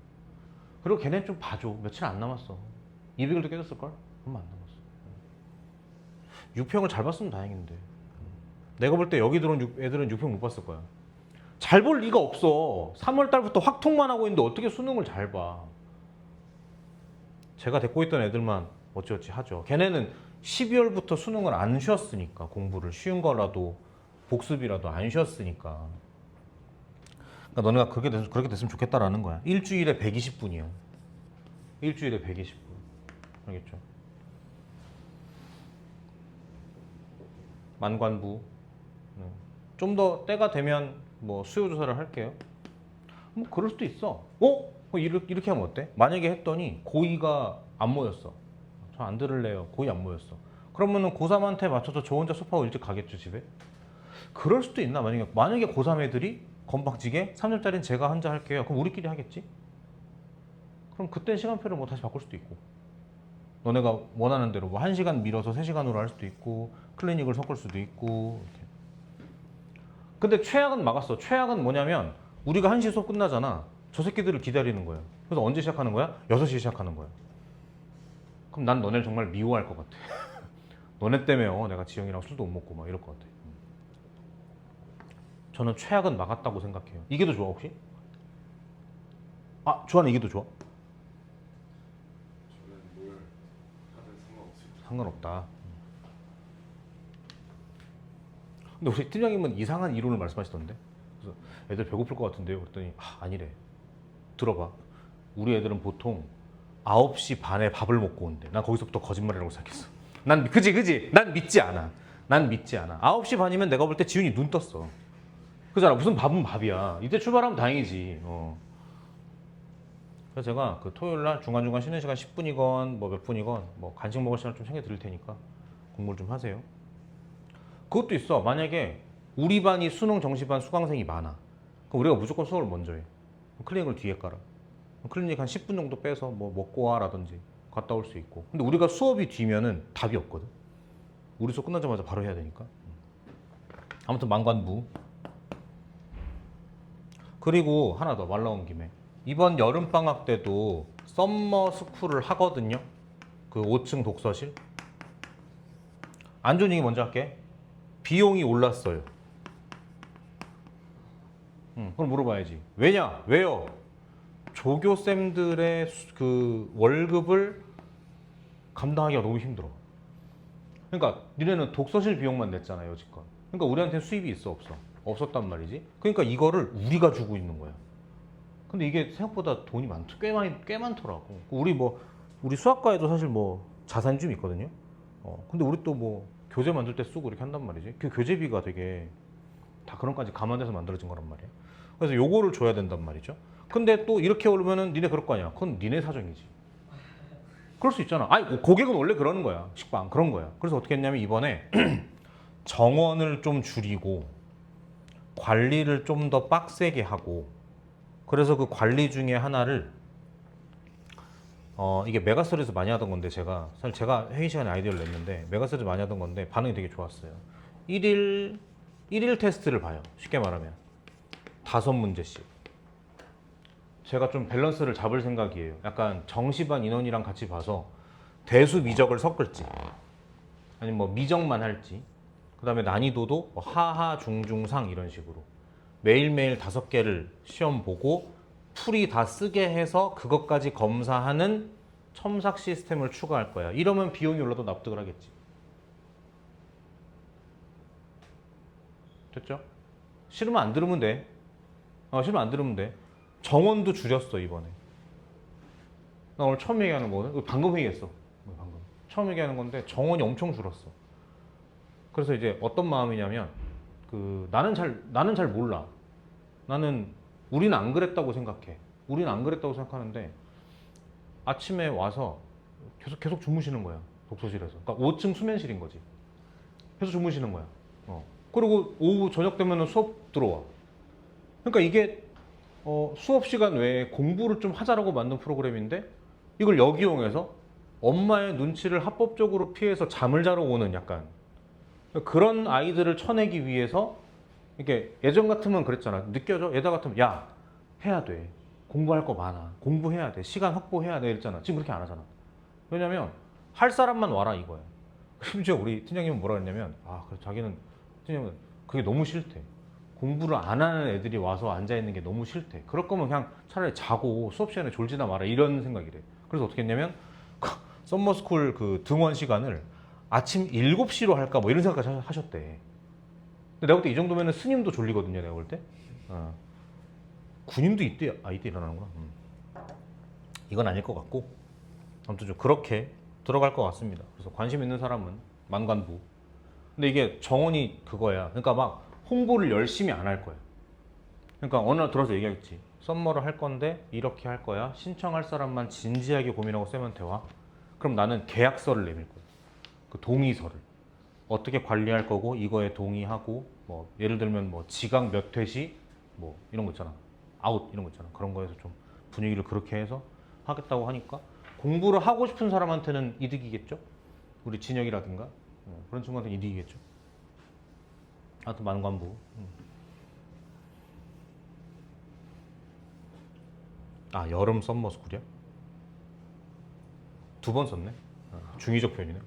그리고 걔네는 좀 봐줘. 며칠 안 남았어. 200일도 깨졌을걸? 얼마 안 남았어. 6평을 잘 봤으면 다행인데. 내가 볼 때 여기 들어온 애들은 6평 못 봤을 거야. 잘 볼 리가 없어. 3월 달부터 확통만 하고 있는데 어떻게 수능을 잘 봐. 제가 데리고 있던 애들만 어찌어찌 하죠. 걔네는 12월부터 수능을 안 쉬었으니까 공부를 쉬운 거라도 복습이라도 안 쉬었으니까. 그러니까 너네가 그렇게 됐으면 좋겠다라는 거야. 일주일에 120분이요. 일주일에 120분. 알겠죠? 만관부. 좀 더 때가 되면 뭐 수요 조사를 할게요. 뭐 그럴 수도 있어. 이렇게 하면 어때? 만약에 했더니 고2가 안 모였어. 저 안 들을래요. 고2 안 모였어. 그러면은 고3한테 맞춰서 저 혼자 수업하고 일찍 가겠죠 집에? 그럴 수도 있나? 만약에 고3 애들이 건방지게 3점짜리는 제가 혼자 할게요. 그럼 우리끼리 하겠지? 그럼 그땐 시간표를 뭐 다시 바꿀 수도 있고 너네가 원하는 대로 뭐 1시간 밀어서 3시간으로 할 수도 있고 클리닉을 섞을 수도 있고 이렇게. 근데 최악은 막았어. 최악은 뭐냐면 우리가 1시 수업 끝나잖아. 저 새끼들을 기다리는 거야. 그래서 언제 시작하는 거야? 6시에 시작하는 거야. 그럼 난 너네를 정말 미워할 것 같아. 너네 때문에 내가 지영이랑 술도 못 먹고 막 이럴 것 같아. 저는 최악은 막았다고 생각해요. 이게 더 좋아 혹시? 주하는 이게 더 좋아? 저는 뭘 하든 상관없어요. 상관없다. 근데 우리 팀장님은 이상한 이론을 말씀하시던데. 그래서 애들 배고플 것 같은데요. 그랬더니 아니래. 들어봐. 우리 애들은 보통 9시 반에 밥을 먹고 온대. 난 거기서부터 거짓말이라고 생각했어. 난 그지? 난 믿지 않아. 9시 반이면 내가 볼 때 지훈이 눈 떴어. 그잖아. 무슨 밥은 밥이야. 이때 출발하면 다행이지. 그래서 제가 그 토요일 날 중간중간 쉬는 시간 10분이건 뭐 몇 분이건 뭐 간식 먹을 시간 좀 챙겨 드릴 테니까 공부를 좀 하세요. 그것도 있어. 만약에 우리 반이 수능 정시반 수강생이 많아. 그럼 우리가 무조건 수업을 먼저 해. 클리닉을 뒤에 깔아. 클리닉 한 10분 정도 빼서 뭐 먹고 와라든지 갔다 올 수 있고. 근데 우리가 수업이 뒤면은 답이 없거든. 우리 수업 끝나자마자 바로 해야 되니까. 아무튼 만관부. 그리고 하나 더 말 나온 김에 이번 여름방학 때도 썸머 스쿨을 하거든요. 그 5층 독서실. 안 좋은 얘기 먼저 할게. 비용이 올랐어요. 그럼 물어봐야지. 왜요? 조교쌤들의 그 월급을 감당하기가 너무 힘들어. 그러니까 니네는 독서실 비용만 냈잖아요, 여지껏. 그러니까 우리한테 수입이 있어, 없어? 없었단 말이지. 그러니까 이거를 우리가 주고 있는 거야. 근데 이게 생각보다 돈이 꽤 많더라고. 우리 수학과에도 사실 뭐 자산이 좀 있거든요. 근데 우리 또 뭐 교재 만들 때 쓰고 이렇게 한단 말이지. 그 교재비가 되게 다 그런 까지 감안해서 만들어진 거란 말이야. 그래서 요거를 줘야 된단 말이죠. 근데 또 이렇게 오르면은 니네 그럴 거 아니야. 그건 니네 사정이지. 그럴 수 있잖아. 고객은 원래 그러는 거야. 식빵 그런 거야. 그래서 어떻게 했냐면 이번에 정원을 좀 줄이고 관리를 좀 더 빡세게 하고, 그래서 그 관리 중에 하나를 이게 메가스터디에서 많이 하던 건데, 사실 제가 회의 시간에 아이디어를 냈는데 메가스터디에서 많이 하던 건데 반응이 되게 좋았어요. 1일 테스트를 봐요. 쉽게 말하면 5문제씩. 제가 좀 밸런스를 잡을 생각이에요. 약간 정시반 인원이랑 같이 봐서 대수 미적을 섞을지, 아니면 뭐 미적만 할지, 그 다음에 난이도도 뭐 하하, 중중, 상 이런 식으로 매일매일 5개를 시험 보고 풀이 다 쓰게 해서 그것까지 검사하는 첨삭 시스템을 추가할 거야. 이러면 비용이 올라도 납득을 하겠지. 됐죠? 싫으면 안 들으면 돼. 싫으면 안 들으면 돼. 정원도 줄였어 이번에. 나 오늘 처음 얘기하는 거거든. 방금 얘기했어. 방금. 처음 얘기하는 건데 정원이 엄청 줄었어. 그래서 이제 어떤 마음이냐면 나는 잘 몰라. 나는 우리는 안 그랬다고 생각해. 우리는 안 그랬다고 생각하는데 아침에 와서 계속 주무시는 거야. 독서실에서. 그러니까 5층 수면실인 거지. 계속 주무시는 거야. 그리고 오후 저녁 되면 수업 들어와. 그러니까 이게 수업 시간 외에 공부를 좀 하자라고 만든 프로그램인데 이걸 역이용해서 엄마의 눈치를 합법적으로 피해서 잠을 자러 오는 약간 그런 아이들을 쳐내기 위해서, 이게 예전 같으면 그랬잖아. 느껴져? 예전 같으면 야 해야 돼. 공부할 거 많아. 공부해야 돼. 시간 확보해야 돼. 이랬잖아. 지금 그렇게 안 하잖아. 왜냐면 할 사람만 와라 이거야. 심지어 우리 팀장님은 뭐라 그랬냐면 그래서 자기는 팀장님은 그게 너무 싫대. 공부를 안 하는 애들이 와서 앉아 있는 게 너무 싫대. 그럴 거면 그냥 차라리 자고 수업 시간에 졸지나 마라 이런 생각이래. 그래서 어떻게 했냐면 썸머스쿨 그 등원 시간을 아침 7시로 할까 뭐 이런 생각까지 하셨대. 근데 내가 볼 때 이 정도면 스님도 졸리거든요. 내가 볼 때. 군인도 이때 일어나는구나. 이건 아닐 것 같고 아무튼 좀 그렇게 들어갈 것 같습니다. 그래서 관심 있는 사람은 만관부. 근데 이게 정원이 그거야. 그러니까 막 홍보를 열심히 안 할 거야. 그러니까 어느 날 들어서 얘기하겠지. 썸머를 할 건데 이렇게 할 거야. 신청할 사람만 진지하게 고민하고 쌤한테 와. 그럼 나는 계약서를 내밀 거야. 그 동의서를. 어떻게 관리할 거고 이거에 동의하고 뭐 예를 들면 뭐 지각 몇 회시 뭐 이런 거 있잖아. 아웃 이런 거 있잖아. 그런 거에서 좀 분위기를 그렇게 해서 하겠다고 하니까 공부를 하고 싶은 사람한테는 이득이겠죠. 우리 진혁이라든가 그런 친구한테는 이득이겠죠. 하여튼 만관부. 여름 썸머스쿨이야? 2번 썼네. 중의적 표현이네.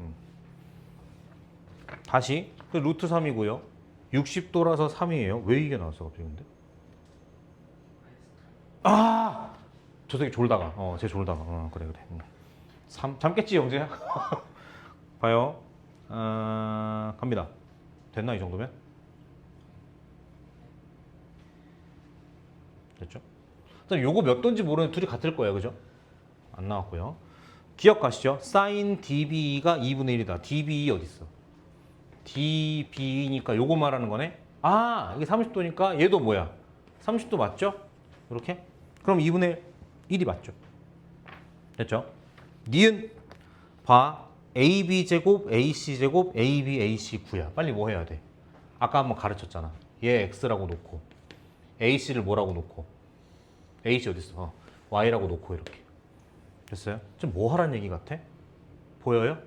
다시 루트 3이고요. 60도라서 3이에요. 왜 이게 나왔어 갑자기 근데? 저 새끼 졸다가. 쟤 졸다가. 그래. 3 잠겠지 영재야? 봐요. 갑니다. 됐나 이 정도면? 됐죠? 일단 요거 몇 도인지 모르는 둘이 같을 거예요. 그죠? 안 나왔고요. 기억하시죠? sin dB가 2분의 1이다. dB 어디 있어? dB니까 요거 말하는 거네. 이게 30도니까 얘도 뭐야? 30도 맞죠? 이렇게? 그럼 2분의 1이 맞죠? 됐죠? 니은 봐. AB제곱, AC제곱, AB, AC 9야. 빨리 뭐 해야 돼? 아까 한번 가르쳤잖아. 얘 X라고 놓고 AC를 뭐라고 놓고 AC 어딨어? Y라고 놓고 이렇게. 됐어요? 지금 뭐 하라는 얘기 같아? 보여요?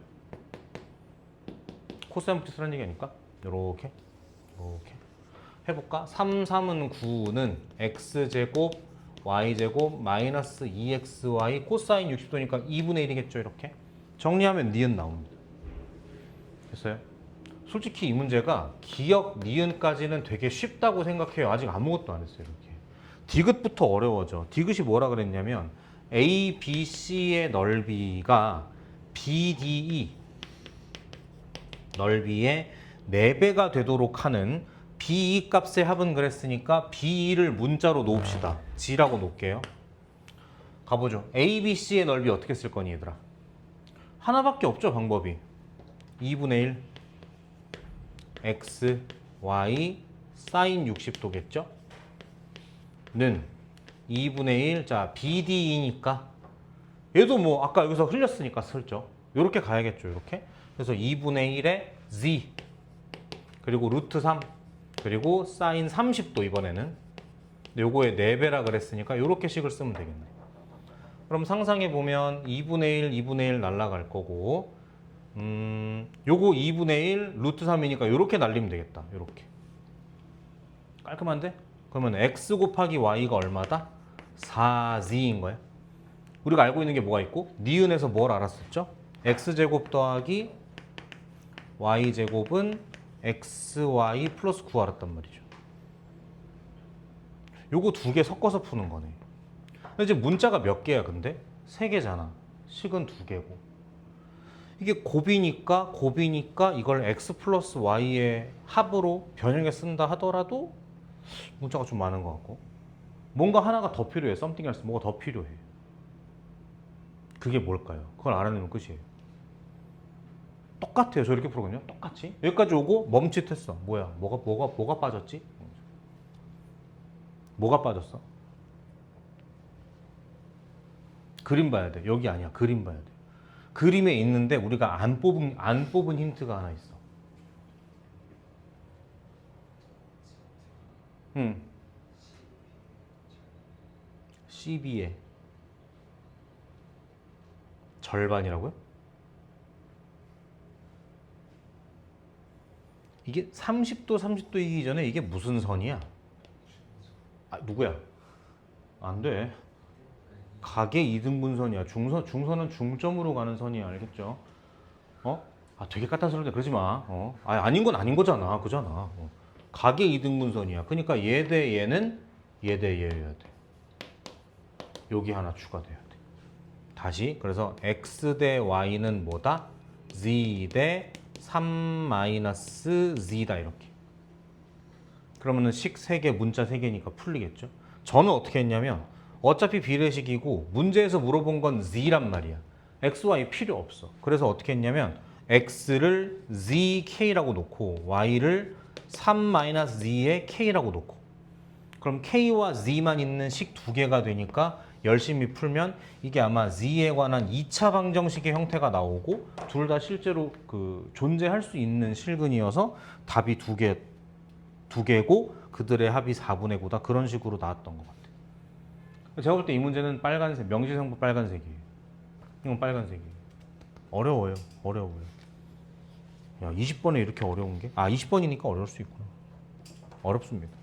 코사인 부터 쓰라는 얘기 아닐까? 요렇게 해볼까? 3, 3은 9는 X제곱, Y제곱, 마이너스 2XY 코사인 60도니까 2분의 1이겠죠 이렇게? 정리하면 니은 나옵니다. 됐어요? 솔직히 이 문제가 기억 니은까지는 되게 쉽다고 생각해요. 아직 아무것도 안 했어요. 이렇게. 디귿부터 어려워져. 디귿이 뭐라 그랬냐면 ABC의 넓이가 BDE 넓이의 4배가 되도록 하는 BE 값의 합은 그랬으니까 BE를 문자로 놓읍시다. G라고 놓을게요. 가보죠. ABC의 넓이 어떻게 쓸 거니 얘들아? 하나밖에 없죠 방법이. 2분의 1 X, Y, sin 60도겠죠? 는 2분의 1, 자 BDE니까 얘도 뭐 아까 여기서 흘렸으니까 슬쩍 요렇게 가야겠죠 이렇게. 그래서 2분의 1에 Z 그리고 루트 3 그리고 사인 30도 이번에는 요거의 4배라 그랬으니까 요렇게 식을 쓰면 되겠네. 그럼 상상해 보면 2분의 1, 2분의 1 날라갈 거고 요거 2분의 1 루트 3이니까 요렇게 날리면 되겠다. 요렇게 깔끔한데? 그러면 x 곱하기 y가 얼마다? 4z인 거야. 우리가 알고 있는 게 뭐가 있고 니은에서 뭘 알았었죠? x제곱 더하기 y제곱은 xy 플러스 9 알았단 말이죠. 요거 두 개 섞어서 푸는 거네. 근데 이제 문자가 몇 개야 근데? 3개잖아. 식은 2개고. 이게 곱이니까 이걸 x 플러스 y의 합으로 변형해 쓴다 하더라도 문자가 좀 많은 것 같고 뭔가 하나가 더 필요해. something else 뭐가 더 필요해. 그게 뭘까요? 그걸 알아내면 끝이에요. 똑같아요. 저 이렇게 풀거든요. 똑같이 여기까지 오고 멈칫했어. 뭐야? 뭐가 빠졌지? 뭐가 빠졌어? 그림 봐야 돼. 여기 아니야. 그림 봐야 돼. 그림에 있는데 우리가 안 뽑은 힌트가 하나 있어. 12의 절반이라고요? 이게 30도이기 전에 이게 무슨 선이야? 아, 누구야? 안 돼. 각의 이등분선이야. 중선은 중점으로 가는 선이야. 알겠죠? 아, 되게 까탈스러운데 그러지 마. 아닌 건 아닌 거잖아. 그잖아. 각의 이등분선이야. 그러니까 얘 대 얘는 얘 대 얘여야 돼. 여기 하나 추가돼야 돼. 다시 그래서 x 대 y는 뭐다? z 대 3-z다 이렇게. 그러면은 식 3개, 문자 3개니까 풀리겠죠? 저는 어떻게 했냐면 어차피 비례식이고 문제에서 물어본 건 z란 말이야. x, y 필요 없어. 그래서 어떻게 했냐면 x를 zk라고 놓고 y를 3-z의 k라고 놓고 그럼 k와 z만 있는 식 2개가 되니까 열심히 풀면 이게 아마 z에 관한 2차 방정식의 형태가 나오고 둘 다 실제로 존재할 수 있는 실근이어서 답이 두 개고 그들의 합이 4분의 9다 그런 식으로 나왔던 것 같아요. 제가 볼 때 이 문제는 빨간색, 명시성분 빨간색이에요. 이건 빨간색이에요. 어려워요. 야, 20번에 이렇게 어려운 게? 20번이니까 어려울 수 있구나. 어렵습니다.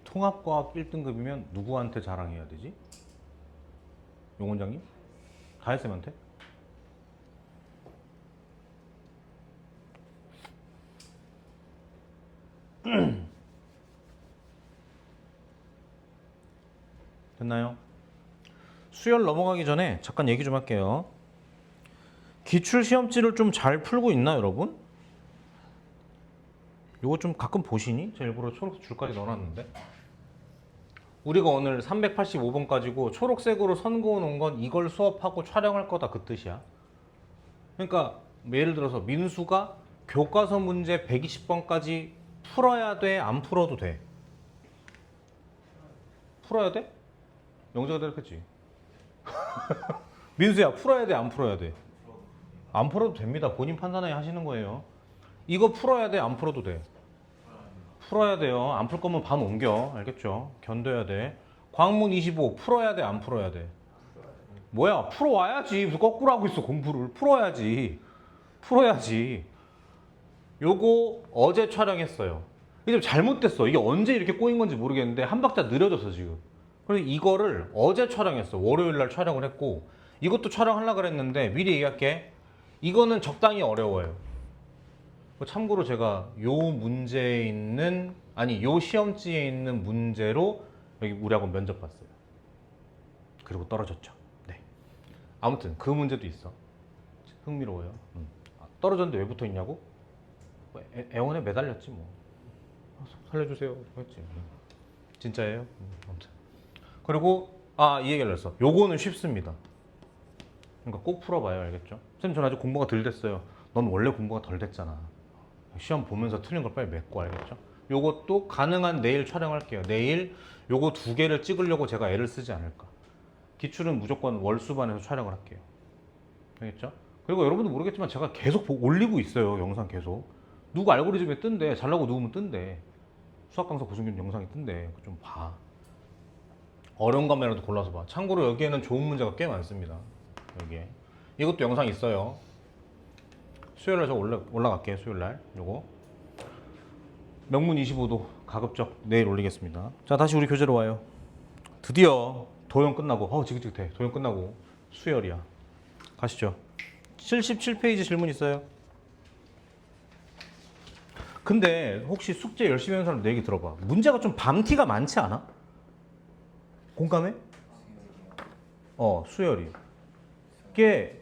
통합과학 1등급이면 누구한테 자랑해야 되지? 용 원장님? 가야쌤한테? 됐나요? 수열 넘어가기 전에 잠깐 얘기 좀 할게요. 기출시험지를 좀 잘 풀고 있나 여러분? 요거 좀 가끔 보시니? 제가 일부러 초록 줄까지 넣어놨는데 우리가 오늘 385번까지고 초록색으로 선 그어놓은 건 이걸 수업하고 촬영할 거다 그 뜻이야. 그러니까 예를 들어서 민수가 교과서 문제 120번까지 풀어야 돼? 안 풀어도 돼? 풀어야 돼? 영재가 대답했지. 민수야 풀어야 돼? 안 풀어야 돼? 안 풀어도 됩니다. 본인 판단에 하시는 거예요. 이거 풀어야 돼? 안 풀어도 돼? 풀어야 돼요. 안 풀 거면 반 옮겨. 알겠죠? 견뎌야 돼. 광문 25 풀어야 돼? 안 풀어야 돼? 뭐야? 풀어와야지. 무슨 거꾸로 하고 있어 공부를. 풀어야지. 요거 어제 촬영했어요. 이게 좀 잘못됐어. 이게 언제 이렇게 꼬인 건지 모르겠는데 한 박자 느려졌어 지금. 그래서 이거를 어제 촬영했어. 월요일 날 촬영을 했고 이것도 촬영하려고 그랬는데 미리 얘기할게. 이거는 적당히 어려워요. 참고로 제가 요 문제에 있는 요 시험지에 있는 문제로 여기 우리 학원 면접 봤어요. 그리고 떨어졌죠. 네. 아무튼 그 문제도 있어. 흥미로워요. 떨어졌는데 왜 붙어 있냐고? 애원에 매달렸지 뭐. 살려주세요 했지. 진짜예요. 아무튼. 그리고 아, 이 얘기를 했어. 요거는 쉽습니다. 그러니까 꼭 풀어봐요. 알겠죠? 선생님, 전 아직 공부가 덜 됐어요. 넌 원래 공부가 덜 됐잖아. 시험 보면서 틀린 걸 빨리 맺고. 알겠죠? 요것도 가능한 내일 촬영할게요. 내일 요거 2개를 찍으려고 제가 애를 쓰지 않을까. 기출은 무조건 월수반에서 촬영을 할게요. 알겠죠? 그리고 여러분도 모르겠지만 제가 계속 올리고 있어요. 영상 계속. 누구 알고리즘에 뜬대. 잘나고 누우면 뜬대. 수학 강사 고승균 영상이 뜬대. 좀 봐. 어려운 것만이라도 골라서 봐. 참고로 여기에는 좋은 문제가 꽤 많습니다. 여기에. 이것도 영상 있어요. 수요일날 저 올라갈게요. 수요일날. 요거. 명문 25도 가급적 내일 올리겠습니다. 자, 다시 우리 교재로 와요. 드디어 도형 끝나고, 지긋지긋해. 도형 끝나고 수열이야. 가시죠. 77페이지 질문 있어요. 근데 혹시 숙제 열심히 하는 사람 내 얘기 들어봐. 문제가 좀 밤티가 많지 않아? 공감해? 수열이. 이게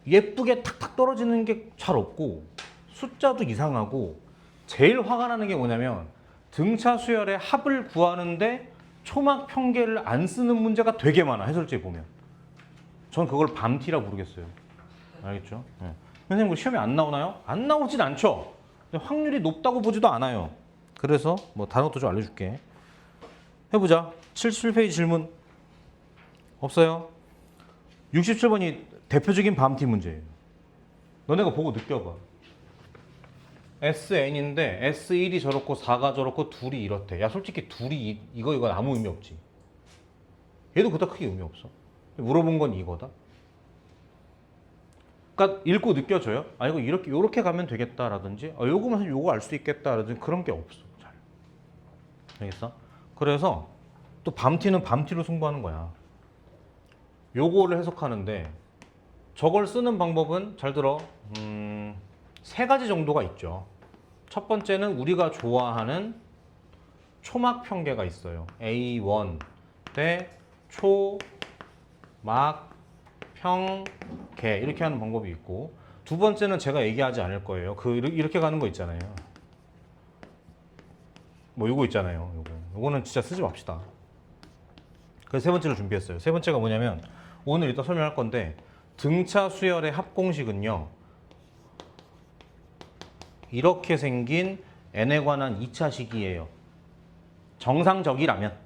예쁘게 탁탁 떨어지는 게 잘 없고 숫자도 이상하고 제일 화가 나는 게 뭐냐면 등차 수열의 합을 구하는데 초막 평계를 안 쓰는 문제가 되게 많아. 해설지에 보면. 전 그걸 밤티라 부르겠어요. 알겠죠? 네. 선생님 그 시험에 안 나오나요? 안 나오진 않죠. 근데 확률이 높다고 보지도 않아요. 그래서 뭐 다른 것도 좀 알려줄게. 해보자. 77페이지 질문 없어요? 67번이 대표적인 밤티 문제예요. 너네가 보고 느껴봐. SN인데 S1이 저렇고 4가 저렇고 둘이 이렇대. 야 솔직히 둘이 이거 아무 의미 없지. 얘도 그닥 크게 의미 없어. 물어본 건 이거다. 그러니까 읽고 느껴져요? 아 이거 이렇게 가면 되겠다라든지 요거만 요거 알 수 있겠다라든지 그런 게 없어. 잘. 알겠어? 그래서 또 밤티는 밤티로 승부하는 거야. 요거를 해석하는데 저걸 쓰는 방법은 잘 들어. 3가지 정도가 있죠. 첫 번째는 우리가 좋아하는 초막 평계가 있어요. A1 대 초막 평계 이렇게 하는 방법이 있고 두 번째는 제가 얘기하지 않을 거예요. 이렇게 가는 거 있잖아요. 뭐 요거 있잖아요. 요거는 진짜 쓰지 맙시다. 그래서 세 번째를 준비했어요. 세 번째가 뭐냐면 오늘 이따 설명할 건데 등차 수열의 합공식은요. 이렇게 생긴 n에 관한 2차식이에요. 정상적이라면.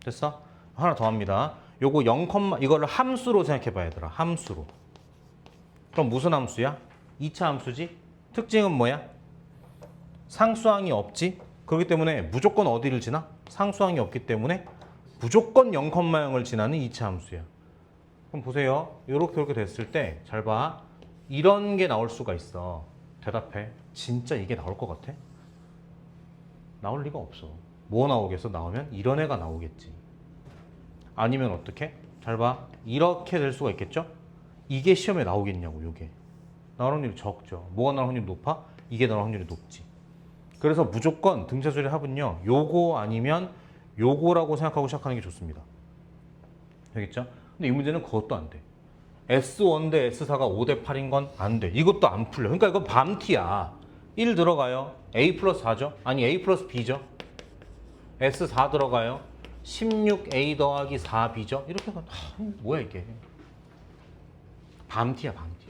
됐어? 하나 더 합니다. 요거 0, 이거를 함수로 생각해 봐야 되더라. 함수로. 그럼 무슨 함수야? 2차 함수지? 특징은 뭐야? 상수항이 없지? 그렇기 때문에 무조건 어디를 지나? 상수항이 없기 때문에 무조건 0,0을 지나는 2차 함수야. 그럼 보세요. 이렇게 됐을 때 잘 봐. 이런 게 나올 수가 있어. 대답해. 진짜 이게 나올 것 같아? 나올 리가 없어. 뭐 나오겠어? 나오면 이런 애가 나오겠지. 아니면 어떻게? 잘 봐. 이렇게 될 수가 있겠죠? 이게 시험에 나오겠냐고. 요게. 나올 확률이 적죠. 뭐가 나올 확률이 높아? 이게 나올 확률이 높지. 그래서 무조건 등차수열의 합은요. 요거 아니면 요거라고 생각하고 시작하는 게 좋습니다. 알겠죠? 근데 이 문제는 그것도 안 돼. S1 대 S4가 5 대 8인 건 안 돼. 이것도 안 풀려. 그러니까 이건 밤티야. 1 들어가요. A 플러스 4죠? 아니 A 플러스 B죠? S4 들어가요. 16A 더하기 4B죠? 이렇게 하면 뭐야 이게. 밤티야 밤티.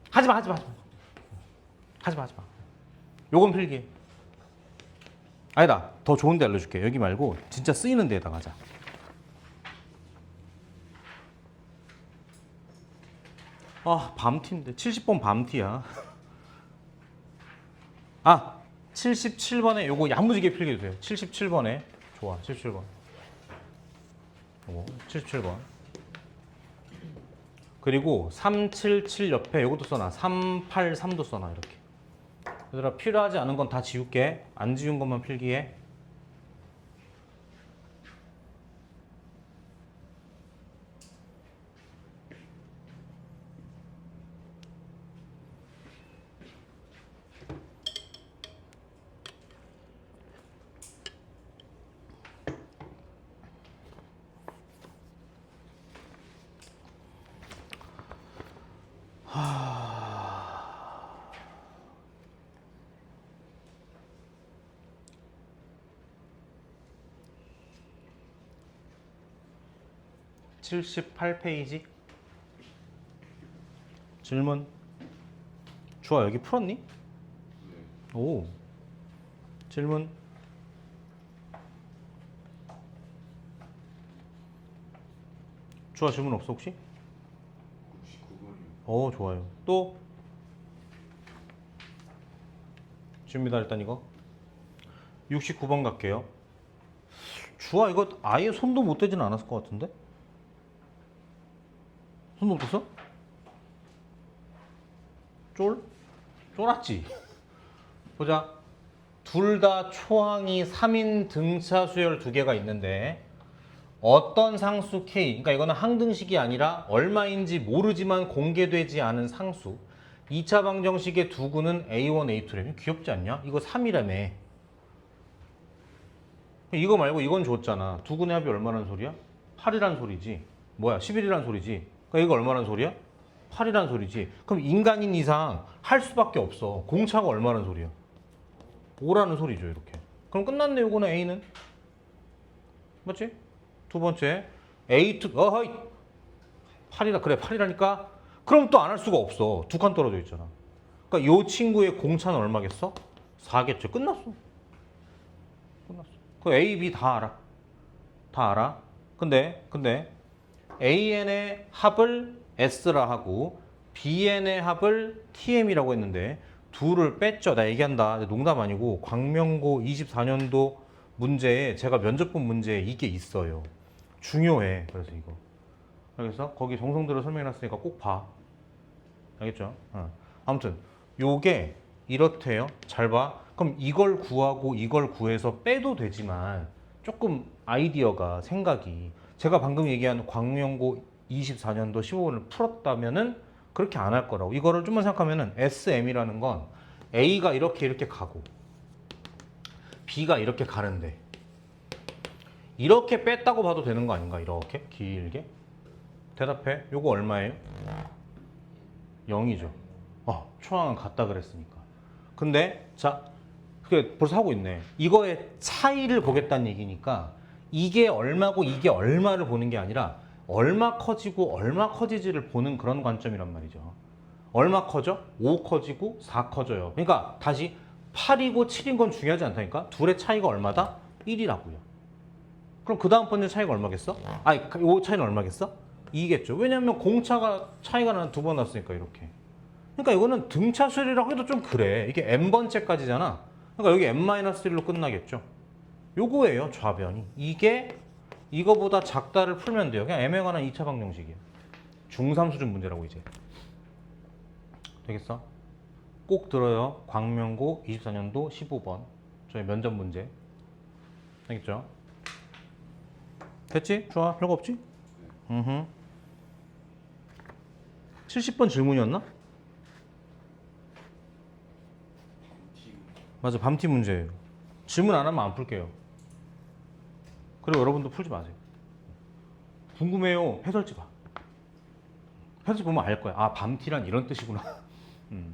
하지마. 요건 필기. 아니다. 더 좋은 데 알려줄게. 여기 말고 진짜 쓰이는 데에다 가자. 밤티인데 70번 밤티야. 77번에 요거 야무지게 필기해주세요. 77번에 좋아. 77번. 요거 77번. 그리고 377 옆에 요것도 써놔. 383도 써놔. 이렇게. 얘들아 필요하지 않은 건 다 지울게. 안 지운 것만 필기해. 78페이지. 질문. 주아 여기 풀었니? 네. 오. 질문. 주아 질문 없어 혹시? 99번이요. 좋아요. 또? 지웁니다 일단 이거. 69번 갈게요. 주아 이거 아예 손도 못 대지는 않았을 것 같은데? 손도 못 댔어? 쫄았지? 보자. 둘 다 초항이 3인 등차 수열 두 개가 있는데 어떤 상수 K, 그러니까 이거는 항등식이 아니라 얼마인지 모르지만 공개되지 않은 상수 2차 방정식의 두 구는 A1, A2래. 귀엽지 않냐? 이거 3이라며. 이거 말고 이건 줬잖아. 두 군의 합이 얼마란 소리야? 8이란 소리지. 뭐야? 11이란 소리지. 그러니까 이거 얼마란 소리야? 8이란 소리지. 그럼 인간인 이상 할 수밖에 없어. 공차가 얼마란 소리야? 5라는 소리죠. 이렇게. 그럼 끝났네. 요거는 A는. 맞지? 두 번째. A2. 어허이. 8이라. 그래 8이라니까. 그럼 또 안 할 수가 없어. 두 칸 떨어져 있잖아. 그러니까 요 친구의 공차는 얼마겠어? 4겠죠. 끝났어. 끝났어. 그 A, B 다 알아. 다 알아. 근데 AN의 합을 S라 하고 BN의 합을 TM이라고 했는데 둘을 뺐죠. 나 얘기한다. 농담 아니고 광명고 24년도 문제에 제가 면접 본 문제에 이게 있어요. 중요해. 그래서 이거. 그래서 거기 정성들을 설명해놨으니까 꼭 봐. 알겠죠? 아무튼 요게 이렇대요. 잘 봐. 그럼 이걸 구하고 이걸 구해서 빼도 되지만 조금 아이디어가 생각이 제가 방금 얘기한 광명고 24년도 15번을 풀었다면은 그렇게 안 할 거라고. 이거를 좀만 생각하면은 SM이라는 건 A가 이렇게 가고 B가 이렇게 가는데 이렇게 뺐다고 봐도 되는 거 아닌가? 이렇게 길게. 대답해. 요거 얼마예요? 0이죠. 초항은 같다 그랬으니까. 근데 자, 그게 벌써 하고 있네. 이거의 차이를 보겠다는 얘기니까 이게 얼마고 이게 얼마를 보는 게 아니라 얼마 커지고 얼마 커지지를 보는 그런 관점이란 말이죠. 얼마 커져? 5 커지고 4 커져요. 그러니까 다시 8이고 7인 건 중요하지 않다니까? 둘의 차이가 얼마다? 1이라고요. 그럼 그 다음 번째 차이가 얼마겠어? 아니, 이 차이는 얼마겠어? 2겠죠. 왜냐하면 공차가 차이가 나는 두 번 났으니까 이렇게. 그러니까 이거는 등차 수열이라고 해도 좀 그래. 이게 n번째까지잖아. 그러니까 여기 n-1로 끝나겠죠. 요거예요, 좌변이. 이게 이거보다 작다를 풀면 돼요. 그냥 M에 관한 2차 방정식이에요. 중3 수준 문제라고 이제. 되겠어? 꼭 들어요. 광명고 24년도 15번. 저희 면접 문제. 알겠죠? 됐지? 좋아. 별거 없지? 70번 질문이었나? 맞아. 밤티 문제예요. 질문 안 하면 안 풀게요. 그리고 여러분도 풀지 마세요. 궁금해요. 해설지 봐. 해설지 보면 알 거야. 아, 밤티란 이런 뜻이구나.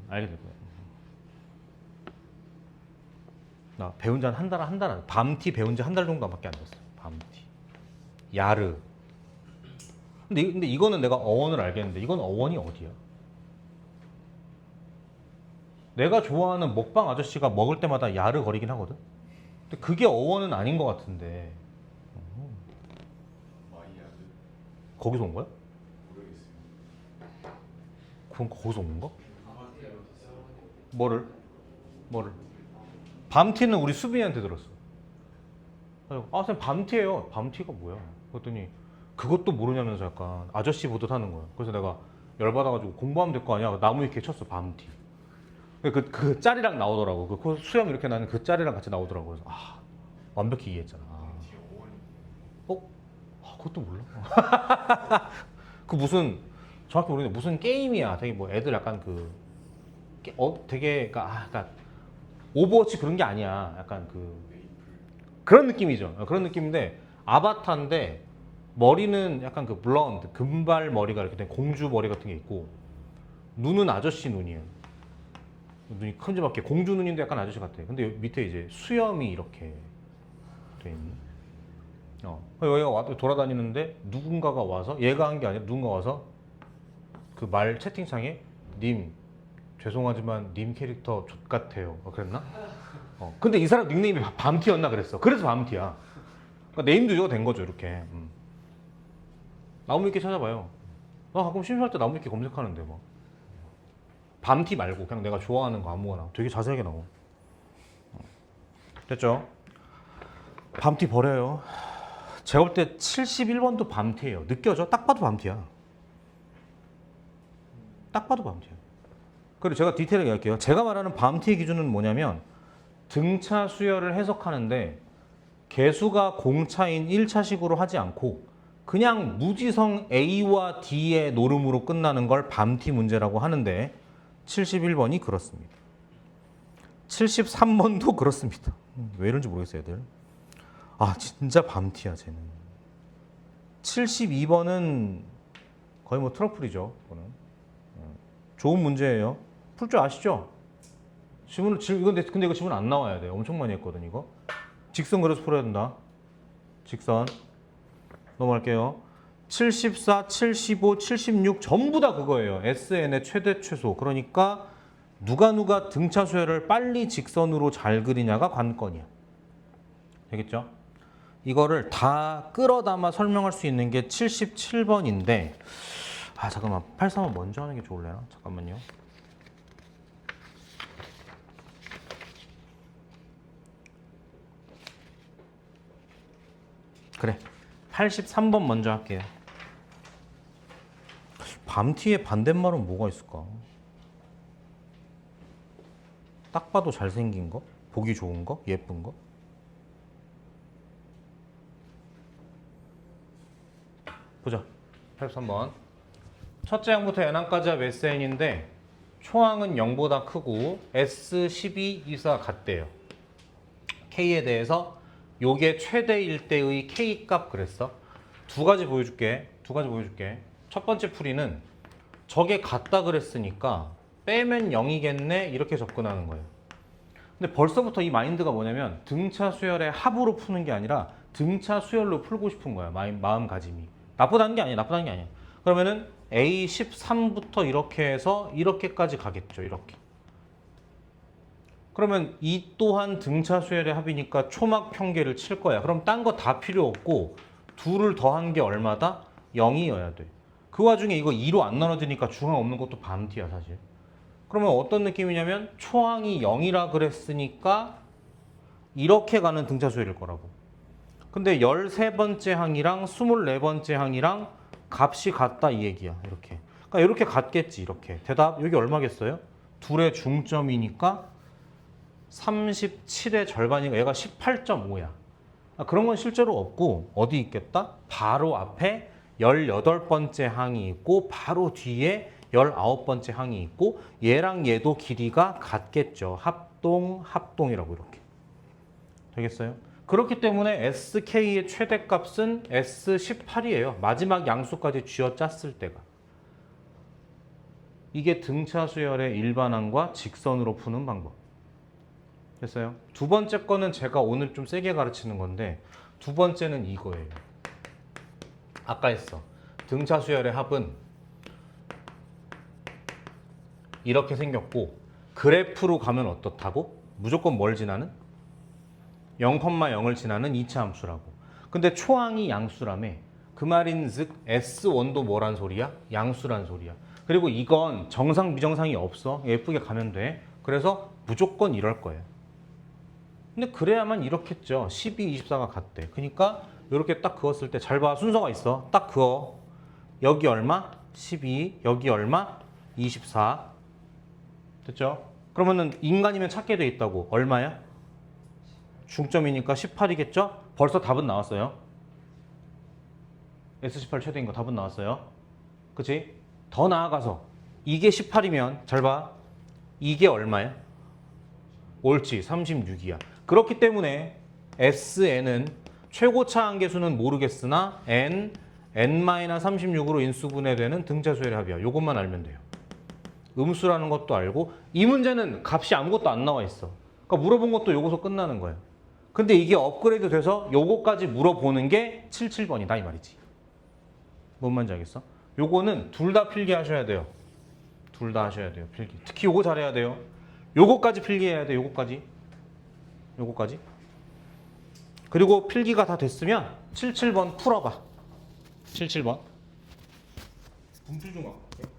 알게 될 거야. 나 배운 지 한 달. 밤티 배운 지 한 달 정도밖에 안 됐어. 밤티. 야르. 근데 이거는 내가 어원을 알겠는데 이건 어원이 어디야? 내가 좋아하는 먹방 아저씨가 먹을 때마다 야르 거리긴 하거든. 근데 그게 어원은 아닌 것 같은데. 마이야드 거기서 온 거야? 모르겠어요. 그건 거기서 온 건가? 뭐를? 밤티는 우리 수빈이한테 들었어. 그래서, 아, 선생님 밤티예요. 밤티가 뭐야? 그랬더니 그것도 모르냐면서 약간 아저씨 보듯 하는 거야. 그래서 내가 열받아가지고 공부하면 될 거 아니야. 나무 위키에 쳤어. 밤티. 그 짤이랑 나오더라고. 그 수염 이렇게 나는 그 짤이랑 같이 나오더라고. 그래서 완벽히 이해했잖아. 그것도 몰라. 그 무슨 정확히 모르겠는데 무슨 게임이야. 되게 뭐 애들 약간 되게 그러니까 오버워치 그런 게 아니야. 약간 그런 느낌이죠. 그런 느낌인데 아바타인데 머리는 약간 그 블론드 금발 머리가 이렇게 된 공주 머리 같은 게 있고 눈은 아저씨 눈이에요. 눈이 큼지막하게 공주 눈인데 약간 아저씨 같아. 근데 밑에 이제 수염이 이렇게 돼 있는. 여기가 돌아다니는데 누군가가 와서 얘가 한 게 아니라 누군가 와서 그 말 채팅창에 님 죄송하지만 님 캐릭터 족 같아요. 그랬나? 근데 이 사람 닉네임이 밤티였나 그랬어. 그래서 밤티야. 그러니까 네임도 이거 된 거죠 이렇게. 나무위키 찾아봐요. 나 가끔 심심할 때 나무위키 검색하는데 뭐 밤티 말고 그냥 내가 좋아하는 거 아무거나 되게 자세하게 나와. 됐죠? 밤티 버려요. 제가 볼 때 71번도 밤티예요. 느껴져? 딱 봐도 밤티야. 딱 봐도 밤티야. 그리고 제가 디테일하게 할게요. 제가 말하는 밤티의 기준은 뭐냐면 등차 수열을 해석하는데 개수가 공차인 1차식으로 하지 않고 그냥 무지성 A와 D의 노름으로 끝나는 걸 밤티 문제라고 하는데 71번이 그렇습니다. 73번도 그렇습니다. 왜 이런지 모르겠어요, 애들. 아, 진짜 밤티야, 쟤는. 72번은 거의 뭐 트러플이죠, 그거는. 좋은 문제예요. 풀 줄 아시죠? 근데 이거 지문 안 나와야 돼요. 엄청 많이 했거든, 이거. 직선 그래서 풀어야 된다. 직선. 넘어갈게요. 74, 75, 76 전부 다 그거예요. SN의 최대 최소. 그러니까 누가 등차 수열을 빨리 직선으로 잘 그리냐가 관건이야. 되겠죠? 이거를 다 끌어담아 설명할 수 있는 게 77번인데 잠깐만 83번 먼저 하는 게 좋을래나? 잠깐만요. 그래 83번 먼저 할게요. 밤티의 반대말은 뭐가 있을까? 딱 봐도 잘생긴 거? 보기 좋은 거? 예쁜 거? 보자. 83번. 첫째 항부터 n항까지 합 SN인데 초항은 0보다 크고 S12, 24가 같대요. K에 대해서 요게 최대일 때의 K 값 그랬어. 두 가지 보여줄게. 첫 번째 풀이는 저게 같다 그랬으니까 빼면 0이겠네 이렇게 접근하는 거예요. 근데 벌써부터 이 마인드가 뭐냐면 등차 수열의 합으로 푸는 게 아니라 등차 수열로 풀고 싶은 거야. 마음가짐이. 나쁘다는 게 아니야. 그러면은 A13부터 이렇게 해서 이렇게까지 가겠죠. 이렇게. 그러면 이 또한 등차 수열의 합이니까 초막 평계를 칠 거야. 그럼 딴 거 다 필요 없고 둘을 더한 게 얼마다? 0이어야 돼. 그 와중에 이거 2로 안 나눠지니까 중항 없는 것도 밤티야 사실. 그러면 어떤 느낌이냐면 초항이 0이라 그랬으니까 이렇게 가는 등차 수열일 거라고. 근데 13번째 항이랑 24번째 항이랑 값이 같다 이 얘기야. 이렇게. 그러니까 이렇게 같겠지. 이렇게. 대답 여기 얼마겠어요? 둘의 중점이니까 37의 절반이니까 얘가 18.5야. 그런 건 실제로 없고 어디 있겠다? 바로 앞에 18번째 항이 있고 바로 뒤에 19번째 항이 있고 얘랑 얘도 길이가 같겠죠. 합동이라고 이렇게. 되겠어요? 그렇기 때문에 SK의 최대값은 S18이에요. 마지막 양수까지 쥐어짰을 때가. 이게 등차 수열의 일반항과 직선으로 푸는 방법. 됐어요? 두 번째 거는 제가 오늘 좀 세게 가르치는 건데 두 번째는 이거예요. 아까 했어. 등차 수열의 합은 이렇게 생겼고 그래프로 가면 어떻다고? 무조건 뭘 지나는? 0,0을 지나는 2차 함수라고. 근데 초항이 양수라며. 그 말인즉 S1도 뭐란 소리야? 양수란 소리야. 그리고 이건 정상 비정상이 없어. 예쁘게 가면 돼. 그래서 무조건 이럴 거예요. 근데 그래야만 이렇겠죠. 12, 24가 같대. 그러니까 이렇게 딱 그었을 때 잘 봐. 순서가 있어. 딱 그어. 여기 얼마? 12. 여기 얼마? 24. 됐죠? 그러면은 인간이면 찾게 돼 있다고. 얼마야? 중점이니까 18이겠죠? 벌써 답은 나왔어요. S18 최대인 거 답은 나왔어요. 그치? 더 나아가서 이게 18이면 잘 봐. 이게 얼마야? 옳지. 36이야. 그렇기 때문에 SN은 최고차 한계수는 모르겠으나 n-36으로 인수분해되는 등차 수열의 합이야. 이것만 알면 돼요. 음수라는 것도 알고 이 문제는 값이 아무것도 안 나와 있어. 그러니까 물어본 것도 요거서 끝나는 거예요. 근데 이게 업그레이드 돼서 요거까지 물어보는 게 77번이다 이 말이지. 뭔 말인지 알겠어? 요거는 둘 다 필기하셔야 돼요. 둘 다 하셔야 돼요. 필기. 특히 요거 잘해야 돼요. 요거까지 필기해야 돼. 요거까지. 요거까지. 그리고 필기가 다 됐으면 77번 풀어봐. 77번. 분필 좀 갖고 올게.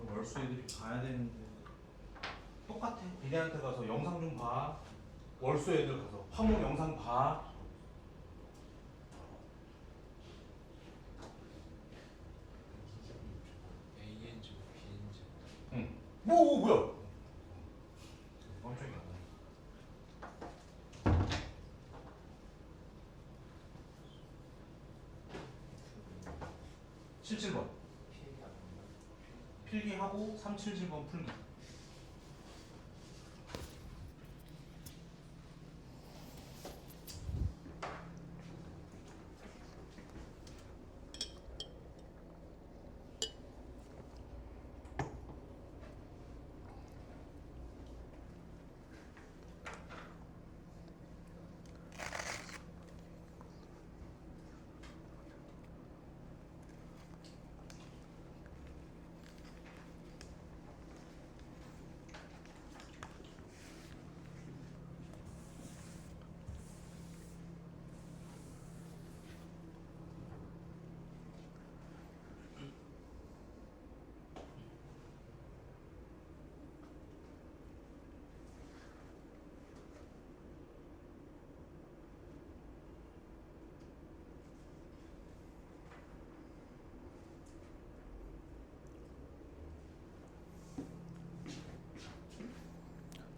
월수 애들이 봐야 되는데 똑같아. 니네한테 가서 영상 좀 봐. 월수 애들 가서 화목 영상 봐. ANG, BNG. 응. 뭐야? 깜짝이야. 77번. 필기하고 377번 풀기.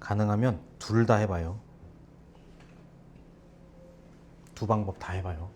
가능하면 둘 다 해봐요. 두 방법 다 해봐요.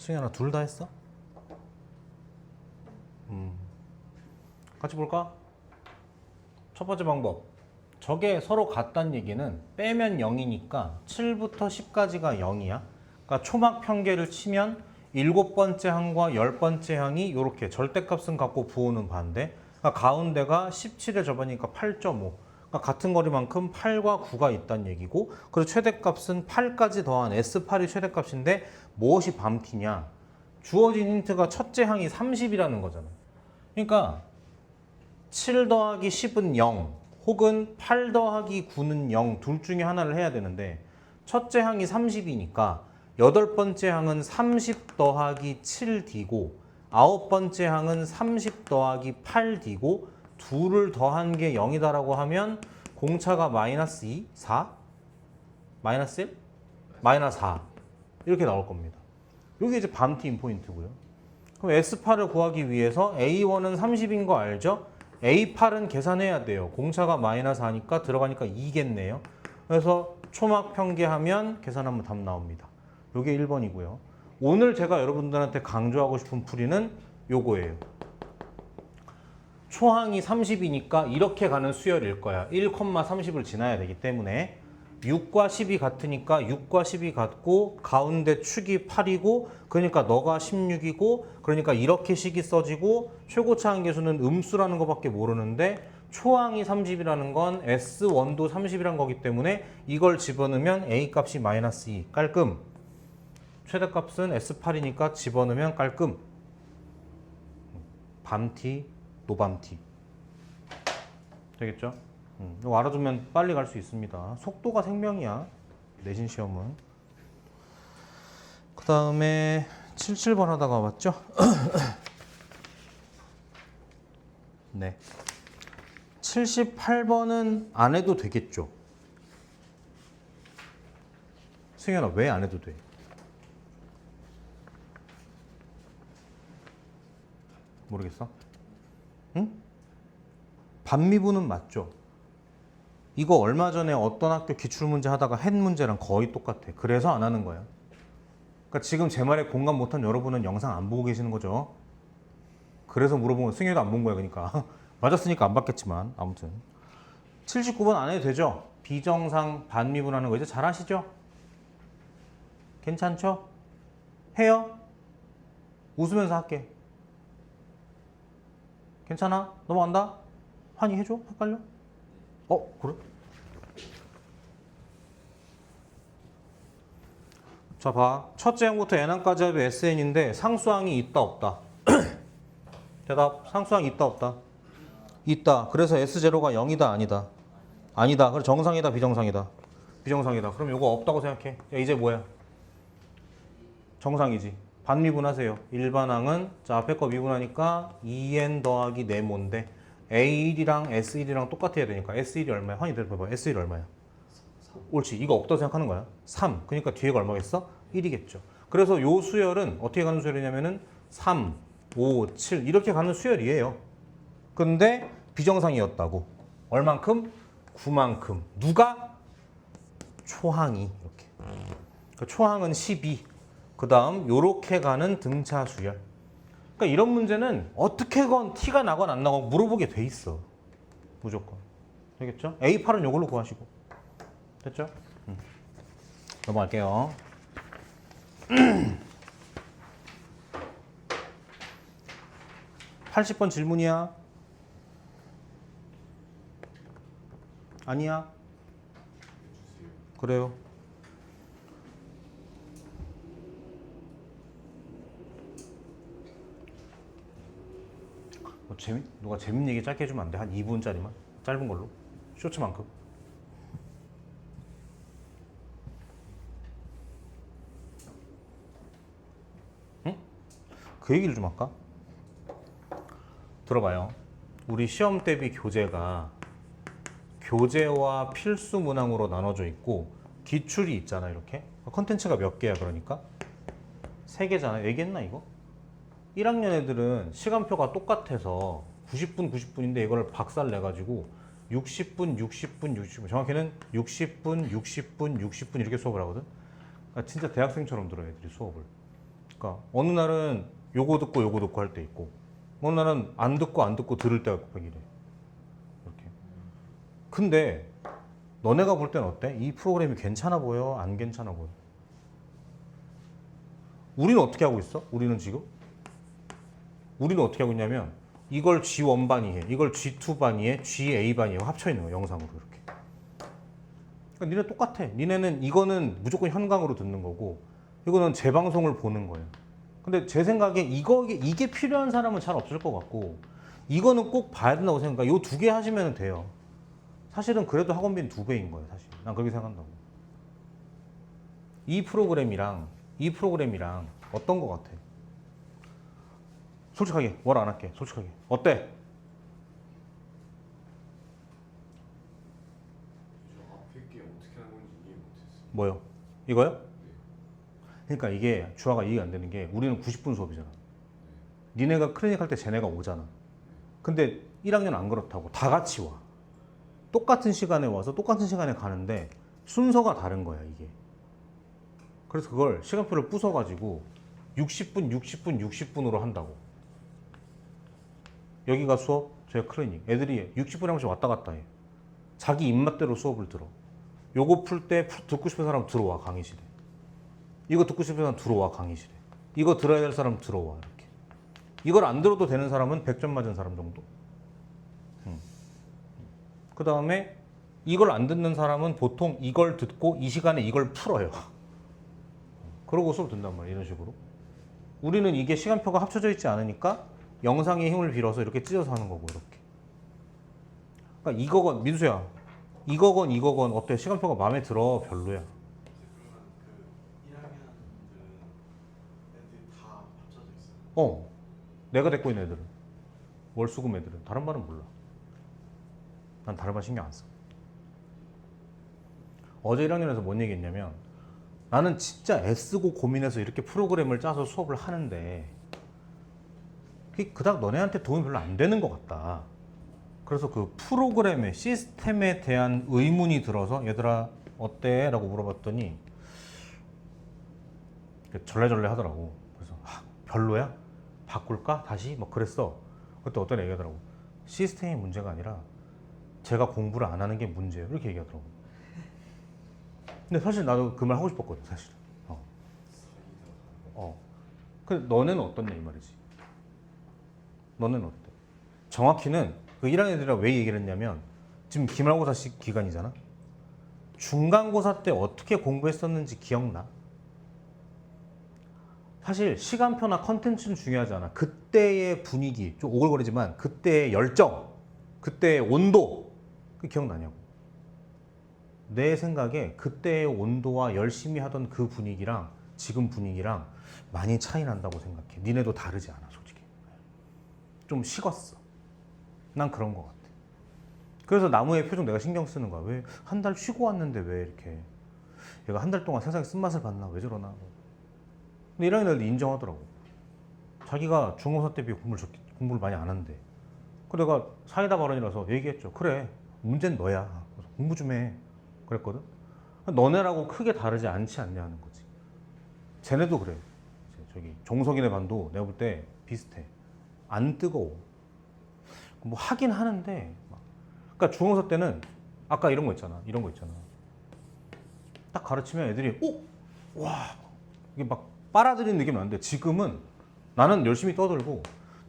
승현아 둘 다 했어? 같이 볼까? 첫 번째 방법. 저게 서로 같다는 얘기는 빼면 0이니까 7부터 10까지가 0이야. 그러니까 초막 평계를 치면 7번째 항과 10번째 항이 이렇게 절대값은 같고 부호는 반대. 그러니까 가운데가 17에 접으니까 8.5. 그러니까 같은 거리만큼 8과 9가 있다는 얘기고, 그리고 최대값은 8까지 더한 S8이 최대값인데 무엇이 밤티냐? 주어진 힌트가 첫째 항이 30이라는 거잖아. 그러니까 7 더하기 10은 0 혹은 8 더하기 9는 0 둘 중에 하나를 해야 되는데, 첫째 항이 30이니까 여덟 번째 항은 30 더하기 7D고 아홉 번째 항은 30 더하기 8D고 둘을 더한 게 0이다라고 하면 공차가 마이너스 2, 4, 마이너스 1, 마이너스 4 이렇게 나올 겁니다. 이게 이제 밤팀 포인트고요. 그럼 S8을 구하기 위해서 A1은 30인 거 알죠? A8은 계산해야 돼요. 공차가 마이너스 4니까 들어가니까 2겠네요. 그래서 초막 평계하면 계산하면 답 나옵니다. 이게 1번이고요. 오늘 제가 여러분들한테 강조하고 싶은 풀이는 요거예요. 초항이 30이니까 이렇게 가는 수열일 거야. 1,30을 지나야 되기 때문에 6과 10이 같으니까 6과 10이 같고 가운데 축이 8이고 그러니까 너가 16이고 그러니까 이렇게 식이 써지고 최고차 한계수는 음수라는 것밖에 모르는데 초항이 30이라는 건 S1도 30이란 거기 때문에 이걸 집어넣으면 A 값이 마이너스 2 깔끔. 최대값은 S8이니까 집어넣으면 깔끔. 밤티, 노밤티. 되겠죠? 이거 알아두면 빨리 갈 수 있습니다. 속도가 생명이야. 내신 시험은. 그 다음에 77번 하다가 왔죠? 네. 78번은 안 해도 되겠죠? 승현아, 왜 안 해도 돼? 모르겠어? 응? 반미분은 맞죠? 이거 얼마 전에 어떤 학교 기출문제 하다가 한 문제랑 거의 똑같아. 그래서 안 하는 거야. 그러니까 지금 제 말에 공감 못한 여러분은 영상 안 보고 계시는 거죠. 그래서 물어본 거 승현이도 안 본 거야. 그러니까 맞았으니까 안 받겠지만 아무튼 79번 안 해도 되죠? 비정상 반미분하는 거 이제 잘 하시죠? 괜찮죠? 해요? 웃으면서 할게. 괜찮아? 넘어간다? 환희 해줘? 헷갈려? 그래? 자, 봐. 첫째 항부터 n항까지 합의 SN인데 상수항이 있다 없다? 대답. 상수항이 있다 없다? 있다. 그래서 S0가 0이다 아니다? 아니다. 그래 정상이다 비정상이다? 비정상이다. 그럼 이거 없다고 생각해. 야, 이제 뭐야? 정상이지. 반미분하세요. 일반항은 자 앞에 거 미분하니까 2n 더하기 네모인데 A1이랑 S1이랑 똑같아야 되니까 S1이 얼마야? 환희 대답해봐. S1이 얼마야? 3. 옳지. 이거 없다고 생각하는 거야. 3. 그러니까 뒤에가 얼마겠어? 1이겠죠. 그래서 요 수열은 어떻게 가는 수열이냐면은 3, 5, 7 이렇게 가는 수열이에요. 근데 비정상이었다고. 얼만큼? 9만큼. 누가? 초항이 이렇게. 그러니까 초항은 12. 그 다음 요렇게 가는 등차 수열. 그러니까 이런 문제는 어떻게건 티가 나건 안 나건 물어보게 돼 있어. 무조건. 되겠죠? A8은 요걸로 구하시고. 됐죠? 넘어갈게요. 80번 질문이야. 아니야? 그래요. 누가 재밌는 얘기 짧게 해주면 안 돼? 한 2분짜리만? 짧은 걸로? 쇼츠만큼? 응? 그 얘기를 좀 할까? 들어봐요. 우리 시험 대비 교재가 교재와 필수 문항으로 나눠져 있고 기출이 있잖아 이렇게. 컨텐츠가 몇 개야 그러니까? 3개잖아. 얘기했나 이거? 1학년 애들은 시간표가 똑같아서 90분 90분인데 이걸 박살 내가지고 60분 60분 60분 정확히는 60분 60분 60분 이렇게 수업을 하거든. 그러니까 진짜 대학생처럼 들어 애들이 수업을. 그러니까 어느 날은 요거 듣고 할 때 있고 어느 날은 안 듣고 들을 때가 막 이래. 이렇게. 근데 너네가 볼 땐 어때? 이 프로그램이 괜찮아 보여? 안 괜찮아 보여? 우리는 어떻게 하고 있어? 우리는 어떻게 하고 있냐면 이걸 G1반이 해, 이걸 G2반이 해, GA반이 해 합쳐 있는 거야, 영상으로 이렇게. 그러니까 니네 똑같아. 니네는 이거는 무조건 현강으로 듣는 거고 이거는 재방송을 보는 거예요. 근데 제 생각에 이게 필요한 사람은 잘 없을 것 같고 이거는 꼭 봐야 된다고 생각해. 요 두 개 하시면 돼요. 사실은 그래도 학원비는 2배인 거예요, 사실. 난 그렇게 생각한다고. 이 프로그램이랑 어떤 거 같아? 솔직하게 뭘 안 할게. 솔직하게 어때? 저 앞에 게 어떻게 하는 건지 이해 못했어요. 뭐요? 이거요? 그러니까 이게 주아가 이해가 안 되는 게 우리는 90분 수업이잖아. 니네가 클리닉 할 때 쟤네가 오잖아. 근데 1학년 안 그렇다고 다 같이 와. 똑같은 시간에 와서 똑같은 시간에 가는데 순서가 다른 거야 이게. 그래서 그걸 시간표를 부숴가지고 60분으로 한다고. 여기가 수업, 저희가 클리닉. 애들이 60분에 한 번씩 왔다 갔다 해. 자기 입맛대로 수업을 들어. 요거 풀 때 듣고 싶은 사람 들어와 강의실에. 이거 듣고 싶은 사람 들어와 강의실에. 이거 들어야 될 사람 들어와 이렇게. 이걸 안 들어도 되는 사람은 100점 맞은 사람 정도. 그 다음에 이걸 안 듣는 사람은 보통 이걸 듣고 이 시간에 이걸 풀어요. 그러고 수업 듣는단 말이야 이런 식으로. 우리는 이게 시간표가 합쳐져 있지 않으니까 영상의 힘을 빌어서 이렇게 찢어서 하는 거고 이렇게. 그러니까 이거건 민수야. 이거건 어때? 시간표가 마음에 들어? 별로야? 그러면 그 1학년들은 애들이 다 합쳐져 있어요. 내가 데리고 있는 애들은 월수금 애들은 다른 반은 몰라. 난 다른 반 신경 안 써. 어제 1학년에서 뭔 얘기했냐면 나는 진짜 애쓰고 고민해서 이렇게 프로그램을 짜서 수업을 하는데 그닥 너네한테 도움이 별로 안 되는 것 같다. 그래서 그 프로그램의 시스템에 대한 의문이 들어서 얘들아 어때? 라고 물어봤더니 절레절레 하더라고. 그래서 별로야? 바꿀까? 다시? 뭐 그랬어. 그때 어떤 애기 하더라고. 시스템이 문제가 아니라 제가 공부를 안 하는 게 문제예요. 이렇게 얘기하더라고. 근데 사실 나도 그 말 하고 싶었거든 사실은. 근데 너네는 어떻냐 이 말이지. 너는 어때? 정확히는 그 1학년 애들이랑 왜 얘기를 했냐면 지금 기말고사 기간이잖아. 중간고사 때 어떻게 공부했었는지 기억나? 사실 시간표나 컨텐츠는 중요하지 않아. 그때의 분위기, 좀 오글거리지만 그때의 열정, 그때의 온도, 그 기억나냐고. 내 생각에 그때의 온도와 열심히 하던 그 분위기랑 지금 분위기랑 많이 차이 난다고 생각해. 니네도 다르지 않아, 솔직히. 좀 식었어. 난 그런 것 같아. 그래서 나무의 표정 내가 신경 쓰는 거야. 왜 한 달 쉬고 왔는데 왜 이렇게 얘가 한 달 동안 세상에 쓴맛을 봤나? 왜 저러나? 근데 1학년 애들도 인정하더라고. 자기가 중고사 때 비해 공부를 많이 안 한대. 그래서 내가 사이다 발언이라서 얘기했죠. 그래, 문제는 너야. 그래서 공부 좀 해. 그랬거든. 너네라고 크게 다르지 않지 않냐 하는 거지. 쟤네도 그래. 저기 종석이네 반도 내가 볼 때 비슷해. 안 뜨거워. 뭐 하긴 하는데. 그러니까 중고사 때는 아까 이런 거 있잖아. 이런 거 있잖아. 딱 가르치면 애들이 와 이게 막 빨아들이는 느낌이 나는데 지금은 나는 열심히 떠들고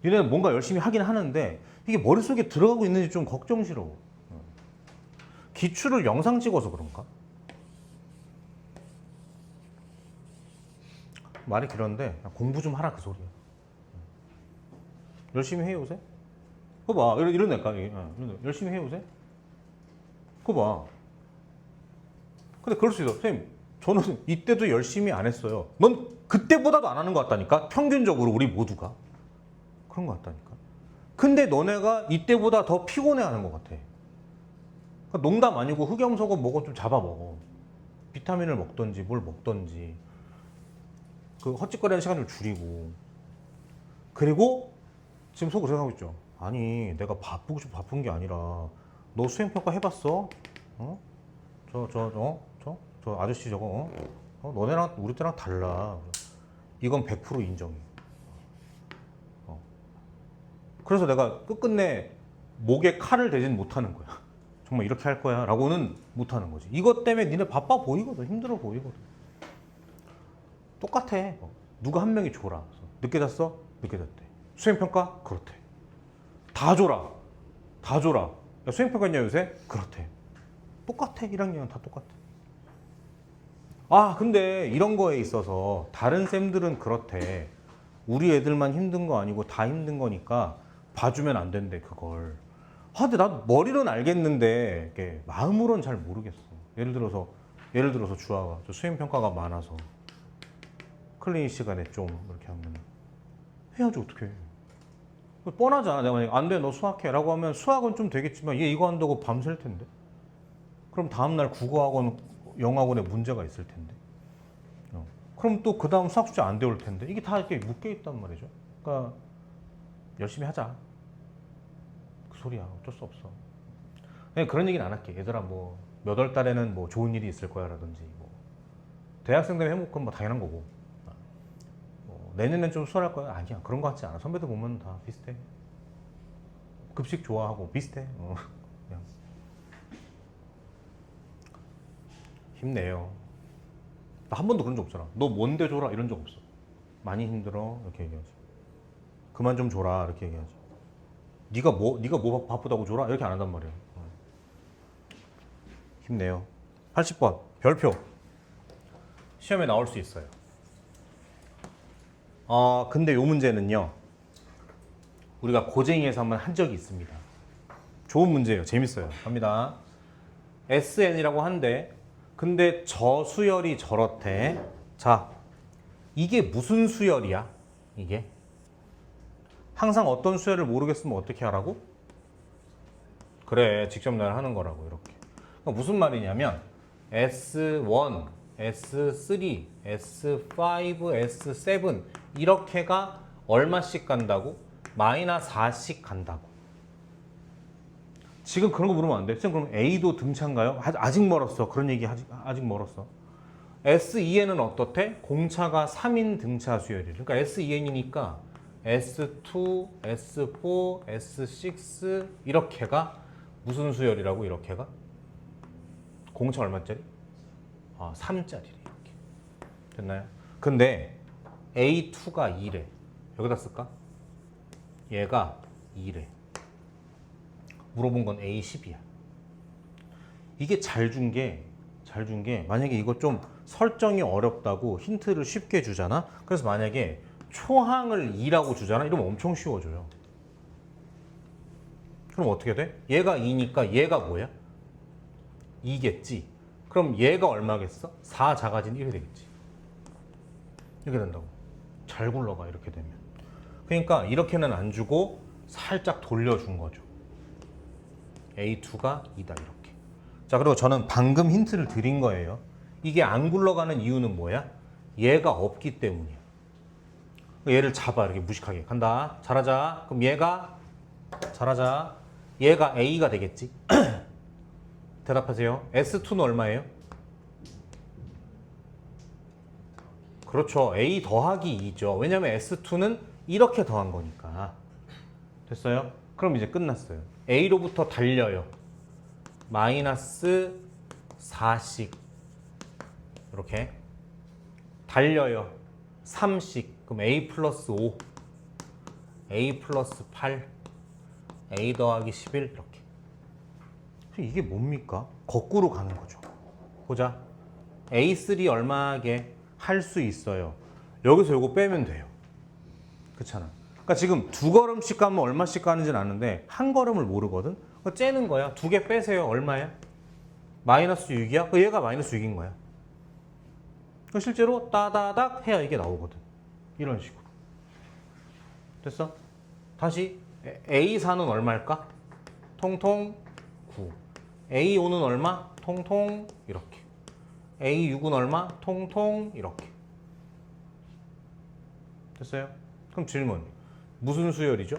니네는 뭔가 열심히 하긴 하는데 이게 머릿속에 들어가고 있는지 좀 걱정스러워. 기출을 영상 찍어서 그런가? 말이 길었는데 공부 좀 하라 그 소리야. 열심히 해 요새? 그거 봐. 이런 애까 열심히 해 요새? 그거 봐. 근데 그럴 수 있어. 선생님 저는 이때도 열심히 안 했어요. 넌 그때보다도 안 하는 것 같다니까? 평균적으로 우리 모두가. 그런 것 같다니까. 근데 너네가 이때보다 더 피곤해하는 것 같아. 그러니까 농담 아니고 흑염소고 뭐고 좀 잡아먹어. 비타민을 먹던지 뭘 먹던지. 그 헛짓거리하는 시간을 줄이고. 그리고 지금 속으로 생각하고 있죠. 아니 내가 바쁘고 싶어 바쁜 게 아니라 너 수행평가 해봤어? 저 아저씨 저거 너네랑 우리 때랑 달라. 이건 100% 인정해. 그래서 내가 끝끝내 목에 칼을 대진 못하는 거야. 정말 이렇게 할 거야 라고는 못하는 거지. 이것 때문에 니네 바빠 보이거든. 힘들어 보이거든. 똑같아. 누가 한 명이 줘라. 늦게 잤어? 늦게 잤대. 수행평가? 그렇대. 다 줘라. 다 줘라. 야, 수행평가 있냐 요새? 그렇대. 똑같아. 1학년은 다 똑같아. 아 근데 이런 거에 있어서 다른 쌤들은 그렇대. 우리 애들만 힘든 거 아니고 다 힘든 거니까 봐주면 안 된대 그걸. 아 근데 난 머리로는 알겠는데 이게 마음으로는 잘 모르겠어. 예를 들어서 주아가 저 수행 평가가 많아서 클리닉 시간에 좀 이렇게 하면 해야지 어떡해. 뻔하잖아. 내가 만약에 안 돼 너 수학해라고 하면 수학은 좀 되겠지만 얘 이거 한다고 밤샐 텐데. 그럼 다음날 국어학원 영어학원에 문제가 있을 텐데. 그럼 또 그 다음 수학 숙제 안 되올 텐데. 이게 다 이렇게 묶여 있단 말이죠. 그러니까 열심히 하자. 그 소리야. 어쩔 수 없어. 그냥 그런 얘기는 안 할게. 얘들아 뭐 몇 월 달에는 뭐 좋은 일이 있을 거야 라든지 뭐 대학생들 해먹건 뭐 당연한 거고 뭐 내년엔 좀 수월할 거야. 아니야. 그런 거 같지 않아. 선배들 보면 다 비슷해. 급식 좋아하고 비슷해. 그냥 힘내요. 나 한 번도 그런 적 없잖아. 너 뭔데 줘라 이런 적 없어. 많이 힘들어 이렇게 얘기하지. 그만 좀 줘라 이렇게 얘기하지. 네가 뭐 바쁘다고 줘라 이렇게 안 한단 말이야. 힘내요. 80번 별표. 시험에 나올 수 있어요. 근데 요 문제는요. 우리가 고쟁이에서 한번 한 적이 있습니다. 좋은 문제예요. 재밌어요. 갑니다. SN이라고 한데 근데 저 수열이 저렇대. 자, 이게 무슨 수열이야? 이게 항상 어떤 수열을 모르겠으면 어떻게 하라고? 그래, 직접 날 하는 거라고 이렇게. 그러니까 무슨 말이냐면 S1, S3, S5, S7 이렇게가 얼마씩 간다고? 마이너스 4씩 간다고. 지금 그런 거 물으면 안 돼. 쌤 그럼 A도 등차인가요? 아직 멀었어. 그런 얘기 아직 멀었어. S2N은 어떻대? 공차가 3인 등차 수열이래. 그러니까 S2N이니까 S2, S4, S6 이렇게가 무슨 수열이라고? 이렇게가? 공차 얼마짜리? 3짜리래. 이렇게. 됐나요? 근데 A2가 2래. 여기다 쓸까? 얘가 2래. 물어본 건 A10이야. 이게 잘 준 게 만약에 이거 좀 설정이 어렵다고 힌트를 쉽게 주잖아. 그래서 만약에 초항을 2라고 주잖아. 이러면 엄청 쉬워져요. 그럼 어떻게 돼? 얘가 2니까 얘가 뭐야? 2겠지. 그럼 얘가 얼마겠어? 4 작아진 1이 되겠지. 이렇게 된다고. 잘 굴러가 이렇게 되면. 그러니까 이렇게는 안 주고 살짝 돌려준 거죠. A2가 2다 이렇게. 자, 그리고 저는 방금 힌트를 드린 거예요. 이게 안 굴러가는 이유는 뭐야? 얘가 없기 때문이야. 얘를 잡아 이렇게 무식하게. 간다. 잘하자. 그럼 얘가 잘하자. 얘가 A가 되겠지. 대답하세요. S2는 얼마예요? 그렇죠. A 더하기 2죠. 왜냐면 S2는 이렇게 더한 거니까. 됐어요? 그럼 이제 끝났어요. A로부터 달려요. 마이너스 4씩 이렇게 달려요. 3씩. 그럼 A 플러스 5, A 플러스 8, A 더하기 11 이렇게. 이게 뭡니까? 거꾸로 가는 거죠. 보자. A3 얼마게 할 수 있어요. 여기서 이거 빼면 돼요. 그렇잖아. 그러니까 지금 두 걸음씩 가면 얼마씩 가는지는 아는데 한 걸음을 모르거든. 그거 째는 거야. 두 개 빼세요. 얼마야? 마이너스 6이야? 얘가 마이너스 6인 거야. 실제로 따다닥 해야 이게 나오거든. 이런 식으로. 됐어? 다시 A4는 얼마일까? 통통 9. A5는 얼마? 통통 이렇게. A6은 얼마? 통통 이렇게. 됐어요? 그럼 질문. 무슨 수열이죠?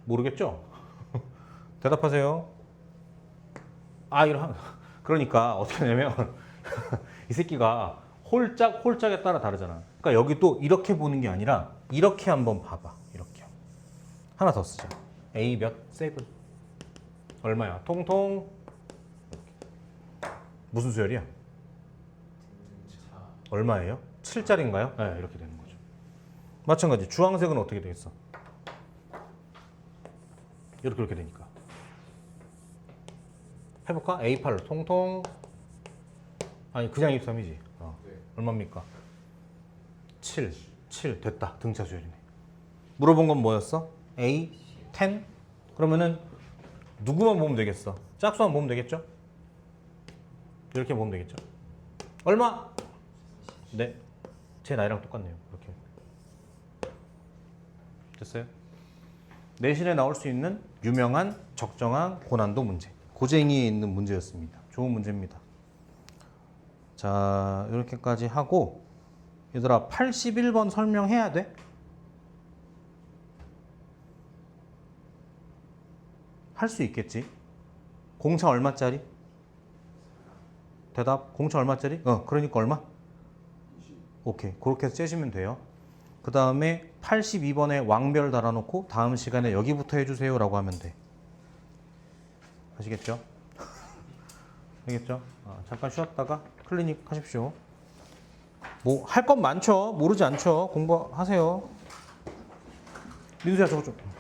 모르겠죠? 대답하세요. 그러니까 어떻게 하냐면 이 새끼가 홀짝에 따라 다르잖아. 그러니까 여기 또 이렇게 보는 게 아니라 이렇게 한번 봐봐. 이렇게. 하나 더 쓰자. A 몇? 7. 얼마야? 통통. 무슨 수열이야? 얼마예요? 7짜리인가요? 네, 이렇게 되는 거죠. 마찬가지. 주황색은 어떻게 되겠어? 이렇게 되니까. 해볼까? A8 통통. 아니 그냥 23이지. 네. 얼마입니까? 7 됐다. 등차 수열이네. 물어본 건 뭐였어? A 10. 그러면은 누구만 보면 되겠어? 짝수만 보면 되겠죠? 이렇게 보면 되겠죠? 얼마? 네. 제 나이랑 똑같네요. 이렇게. 됐어요? 내신에 나올 수 있는 유명한 적정한 고난도 문제. 고쟁이에 있는 문제였습니다. 좋은 문제입니다. 자, 이렇게까지 하고 얘들아 81번 설명해야 돼? 할 수 있겠지? 공차 얼마짜리? 대답 공차 얼마짜리? 그러니까 얼마? 20. 오케이. 그렇게 해서 째시면 돼요. 그 다음에 82번에 왕별 달아놓고 다음 시간에 여기부터 해주세요 라고 하면 돼. 아시겠죠? 알겠죠? 잠깐 쉬었다가 클리닉 하십시오. 뭐 할 건 많죠? 모르지 않죠? 공부하세요. 민수야 저거 좀.